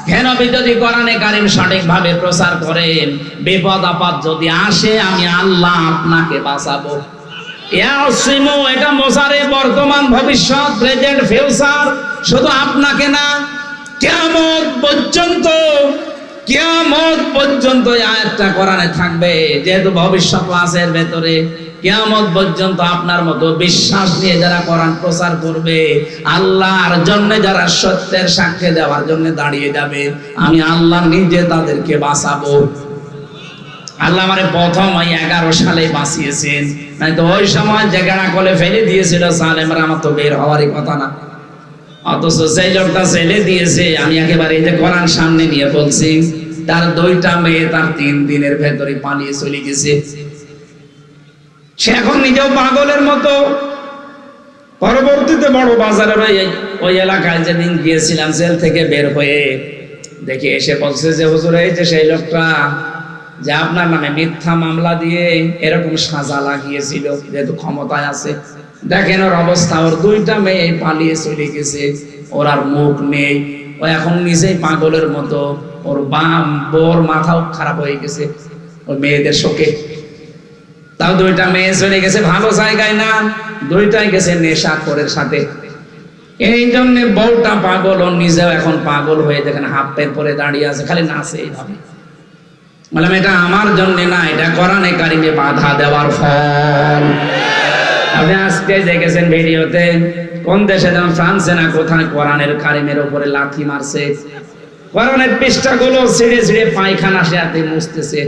কেন যদি কোরআনে কারিম সঠিকভাবে প্রচার করেন, বিপদ আপদ যদি আসে আমি আল্লাহ আপনাকে বাঁচাবো। ইয়াসিমু এটা মোসারে, বর্তমান ভবিষ্যৎ, প্রেজেন্ট ফিউচার, শুধু আপনাকে না, কিয়ামত পর্যন্ত, কিয়ামত পর্যন্ত আয়াতটা কোরআনে থাকবে। যেহেতু ভবিষ্যৎ ক্লাসের ভেতরে কিয়ামত পর্যন্ত আপনার মতো বিশ্বাস নিয়ে যারা কোরআন প্রচার করবে, আল্লাহর জন্য যারা সত্যের সাক্ষ্য দেওয়ার জন্য দাঁড়িয়ে যাবে, আমি আল্লাহ নিজে তাদেরকে বাঁচাবো। আল্লাহ আমারে প্রথম ওই 11 সালে বাঁচিয়েছেন, নাই তো ওই সময় যে গাড়া কলে ফেলে দিয়েছিল সালেমরা, আমার তো বের হওয়ারই কথা না। অথচ সেই লোকটা ছেলে দিয়েছে, আমি একেবারে এই যে কোরআন সামনে নিয়ে বলছি, তার 2টা মেয়ে তার 3 দিনের ভেতরে পালিয়ে চলে গেছে। সে এখন নিজেও পাগলের মতো। পরবর্তীতে বড় বাজারের ওই এলাকায় যেদিন গিয়েছিলাম জেল থেকে বের হয়ে, দেখে এসে বলছে যে হুজুর, এই যে সেই লোকটা যে আপনার নামে মিথ্যা মামলা দিয়ে এরকম সাজা লাগিয়েছিল, যেহেতু ক্ষমতায় আছে, দেখেন ওর অবস্থা, ওর 2টা মেয়ে পালিয়ে চলে গেছে, ওর আর মুখ নেই, ও এখন নিজেই পাগলের মতো, ওর বোর মাথাও খারাপ হয়ে গেছে ওর মেয়েদের শোকে। তাও 2টা মেয়ে চলে গেছে ভালো জায়গায় না, 2টাই গেছে নেশাখোরের সাথে। এই জন্য বউটা পাগল, ও নিজেও এখন পাগল হয়ে দেখেন হাফ প্যান্ট পরে দাঁড়িয়ে আছে, খালি নাচে এইভাবে। বললাম এটা আমার জন্য না, এটা কোরআনে কারিমে বাধা দেওয়ার ফল। আপনি আজকে দেখেছেন ভিডিওতে কোন দেশে, যেমন ফ্রান্সে না কোথায়, কোরআনের কারিমের উপরে লাথি মারছে, কোরআনের পৃষ্ঠাগুলো ছিঁড়ে ছিঁড়ে পায়খানা সে হাতে মুছতেছে।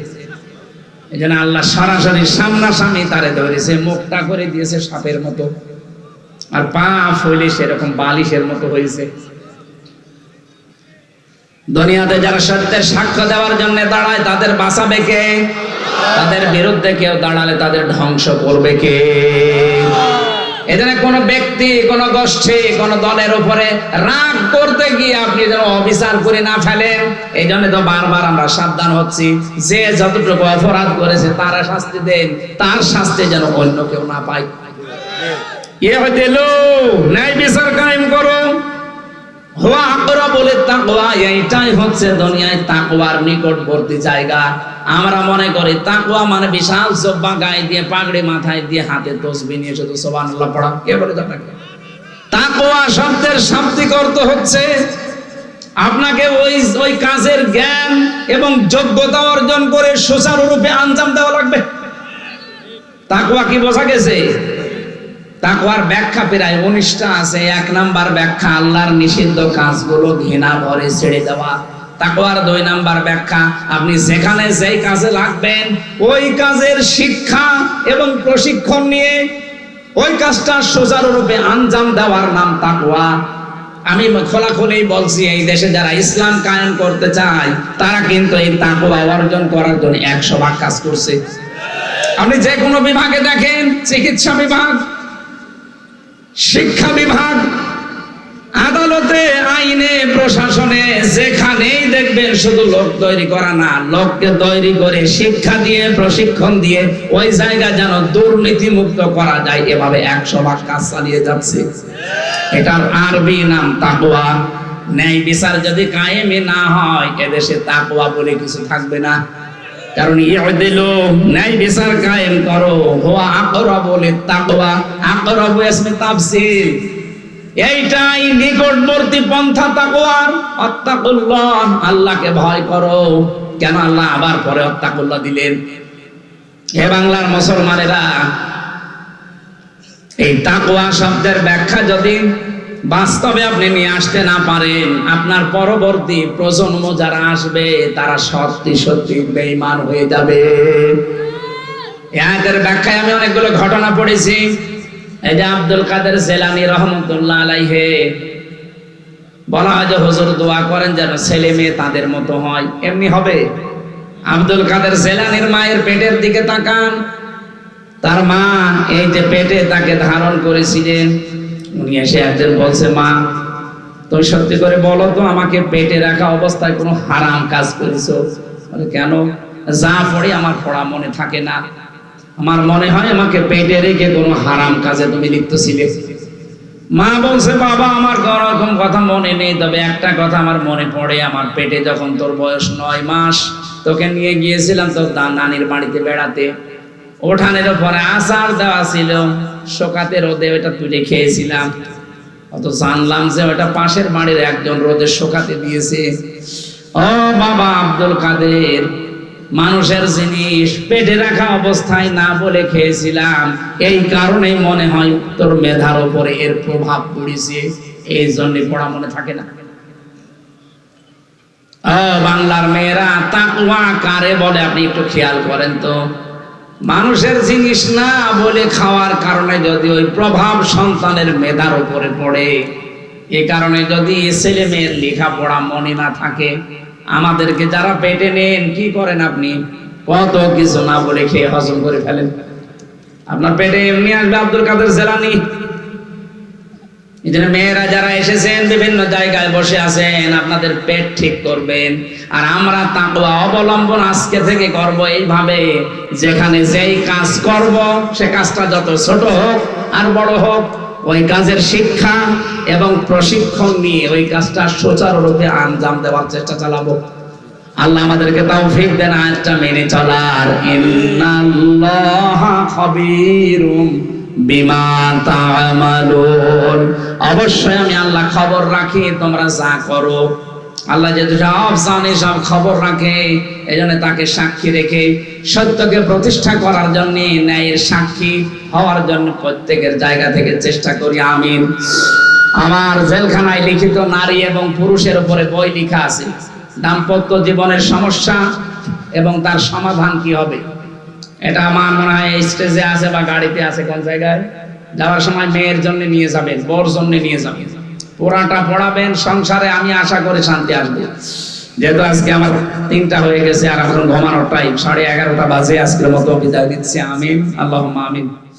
এই জন্য আল্লাহ সরাসরি সামনাসামনি তারে ধরেছে, মুখটা করে দিয়েছে সাপের মতো, আর পা ফইলে সেরকম বালিশের মতো হয়েছে। দুনিয়াতে যারা সত্যের সাক্ষ্য দেওয়ার জন্য দাঁড়ায় তাদের বাঁচাবে কে? তাদের বিরুদ্ধে কেউ দাঁড়ালে তাদের ধ্বংস করবে কে? এজন্য কোন ব্যক্তি, কোন গোষ্ঠী, কোন দলের উপরে রাগ করতে গিয়ে আপনি যেন অবিচার করে না ফেলেন। এই জন্য তো বারবার আমরা সাবধান হচ্ছি, যে যতটুকু অপরাধ করেছে তারা শাস্তি দেন, তার শাস্তি যেন অন্য কেউ না পায়। ন্যায় বিচার কায়েম করো। এইটাই হচ্ছে দুনিয়ায় তাকওয়ার নিকটবর্তী জায়গা। আমরা মনে করি তাকওয়া মানে বিশাল জব্বা গায়ে দিয়ে, পাগড়ি মাথায় দিয়ে, হাতে তসবিহ নিয়ে শুধু সুবহানাল্লাহ পড়া। কে বলে তাকে? তাকওয়া শব্দের শাব্দিক অর্থ হচ্ছে আপনাকে ওই কাজের জ্ঞান এবং যোগ্যতা অর্জন করে সুচারুরূপে আঞ্জাম দেওয়া লাগবে। তাকওয়া কি বোঝা গেছে? তাকওয়ার ব্যাখ্যা প্রায় 19টা আছে। 1 নাম্বার ব্যাখ্যা, আল্লাহর নিষিদ্ধ কাজগুলো ঘৃণা ভরে ছেড়ে দেওয়া। তাকওয়ার 2 নাম্বার ব্যাখ্যা, আপনি যেখানে যেই কাজে লাগবেন ওই কাজের শিক্ষা এবং প্রশিক্ষণ নিয়ে ওই কাজটা সুচারুরূপে আঞ্জাম দেওয়ার নাম তাকওয়া। আমি খোলাখুলি বলছি, এই দেশে যারা ইসলাম কায়েম করতে চায় তারা কিন্তু এই তাকওয়া অর্জন করার জন্য 100 ভাগ কাজ করছে। আপনি যে কোনো বিভাগে দেখেন, চিকিৎসা বিভাগ, শিক্ষা বিভাগ, আদালতে, আইনে, প্রশাসনে, যেখানেই দেখবেন শুধু লোক তৈরি করা না, লোককে তৈরি করে শিক্ষা দিয়ে প্রশিক্ষণ দিয়ে ওই জায়গা যেন দুর্নীতি মুক্ত করা যায়, এভাবে 100 ভাগ কাজ চালিয়ে যাচ্ছে। এটার আরবি নাম তাকওয়া। ন্যায় বিচার যদি কায়েমে না হয় এদেশে তাকওয়া বলে কিছু থাকবে না। কারণ ইউদিলু, ন্যায় বিচার কায়েম করো, হুয়া আকরাবু লিত্তাকওয়া, আকরাবু ইসমে তাফসীর, এইটাই নিকটবর্তী পন্থা তাকওয়ার। আত্তাকুল্লাহ, আল্লাহকে ভয় করো। কেন আল্লাহ আবার পরে আত্তাকুল্লাহ দিলেন? হে বাংলার মুসলমানেরা, এই তাকওয়া শব্দের ব্যাখ্যা যদি বাস্তবে আপনি নিয়ে আসতে না পারেন, আপনার পরবর্তী প্রজন্ম যারা আসবে তারা সত্যি সত্যি বেঈমান হয়ে যাবে। এই আয়াতের ব্যাখ্যায় আমি অনেকগুলো ঘটনা পড়েছি। এই যে আব্দুল কাদের জিলানী রহমাতুল্লাহ আলাইহি, বলা হয় যে হুজুর দোয়া করেন যেন ছেলে মেয়ে তাদের মতো হয়, এমনি হবে। আব্দুল কাদের জিলানীর মায়ের পেটের দিকে তাকান, তার মা এই যে পেটে তাকে ধারণ করেছিলেন, উনি এসে একজন বলছে, মা তুমি সত্যি করে বলো তো, আমাকে পেটে রাখা অবস্থায় কোনো হারাম কাজ করেছো? বলে কেন? যা পড়ি আমার পড়া মনে থাকে না, আমার মনে হয় আমাকে পেটে রেখে কোনো হারাম কাজে তুমি লিপ্ত ছিলে। মা বলছে, বাবা আমার কোন রকম কথা মনে নেই, তবে একটা কথা আমার মনে পড়ে, আমার পেটে যখন তোর বয়স 9 মাস তোকে নিয়ে গিয়েছিলাম তোর নানির বাড়িতে বেড়াতে, ওঠানের উপরে আচার দেওয়া ছিল, শোকাতে রোদে ওটা তুলে খেয়েছিলাম, অত জানলাম যে ওটা পাশের বাড়ির একজন রোদে শোকাতে দিয়েছে। ও বাবা আব্দুল কাদের, মানুষের জিনিস পেটে রাখা অবস্থায় না বলে খেয়েছিলাম, এই কারণেই মনে হয় তোর মেধার উপরে এর প্রভাব পড়েছে, এই জন্য পড়া মনে থাকে না। ও বাংলার মেয়েরা, তাকওয়া কারে বলে আপনি একটু খেয়াল করেন তো। মানুষের জিনিস না বলে খাওয়ার কারণে যদি ওই প্রভাব সন্তানের মেধার উপরে পড়ে, এই কারণে যদি ছেলে মেয়ের লেখাপড়া মনে না থাকে, আমাদেরকে যারা পেটে নেন কি করেন আপনি? কত কিছু না বলে খেয়ে হজম করে ফেলেন। আপনার পেটে এমনি আসবে আব্দুল কাদের জিলানী। এই জন্য মেয়েরা যারা এসেছেন বিভিন্ন জায়গায় বসে আছেন, আপনাদের পেট ঠিক করবেন। আর আমরা তাকওয়া অবলম্বন আজকে থেকে করব এইভাবে, যেখানে যেই কাজ করব সে কাজটা যত ছোট হোক আর বড় হোক, ওই কাজের শিক্ষা এবং প্রশিক্ষণ নিয়ে ওই কাজটা সুচারুরূপে আঞ্জাম দেওয়ার চেষ্টা চালাবো। আল্লাহ আমাদেরকে তৌফিক দেন আয়াতটা মেনে চলার। ইন্নাল্লাহা খাবীরুম বিমা তা'মালুন, অবশ্যই আমি আল্লাহ খবর রাখি তোমরা যা করো। আল্লাহ যেহেতু সব জানে, সব খবর রাখে, এই জন্য তাকে সাক্ষী রেখে সত্যকে প্রতিষ্ঠা করার জন্য, ন্যায়ের সাক্ষী হওয়ার জন্য প্রত্যেকের জায়গা থেকে চেষ্টা করি। আমিন। আমার জেলখানায় লিখিত নারী এবং পুরুষের উপরে বই লেখা আছে, দাম্পত্য জীবনের সমস্যা এবং তার সমাধান কি হবে। এটা আমার মনে হয় স্টেজে আছে বা গাড়িতে আছে, কোন জায়গায় যাওয়ার সময় মেয়ের জন্য নিয়ে যাবেন, বর জন্য নিয়ে যাবেন, পুরাটা পড়াবেন। সংসারে আমি আশা করি শান্তি আসবে। যেহেতু আজকে আমার 3টা হয়ে গেছে আর এখন ঘুমানোর টাইম, 11:30 বাজে। আজকের মতো বিদায় দিচ্ছি। আমিন, আল্লাহুম্মা আমিন।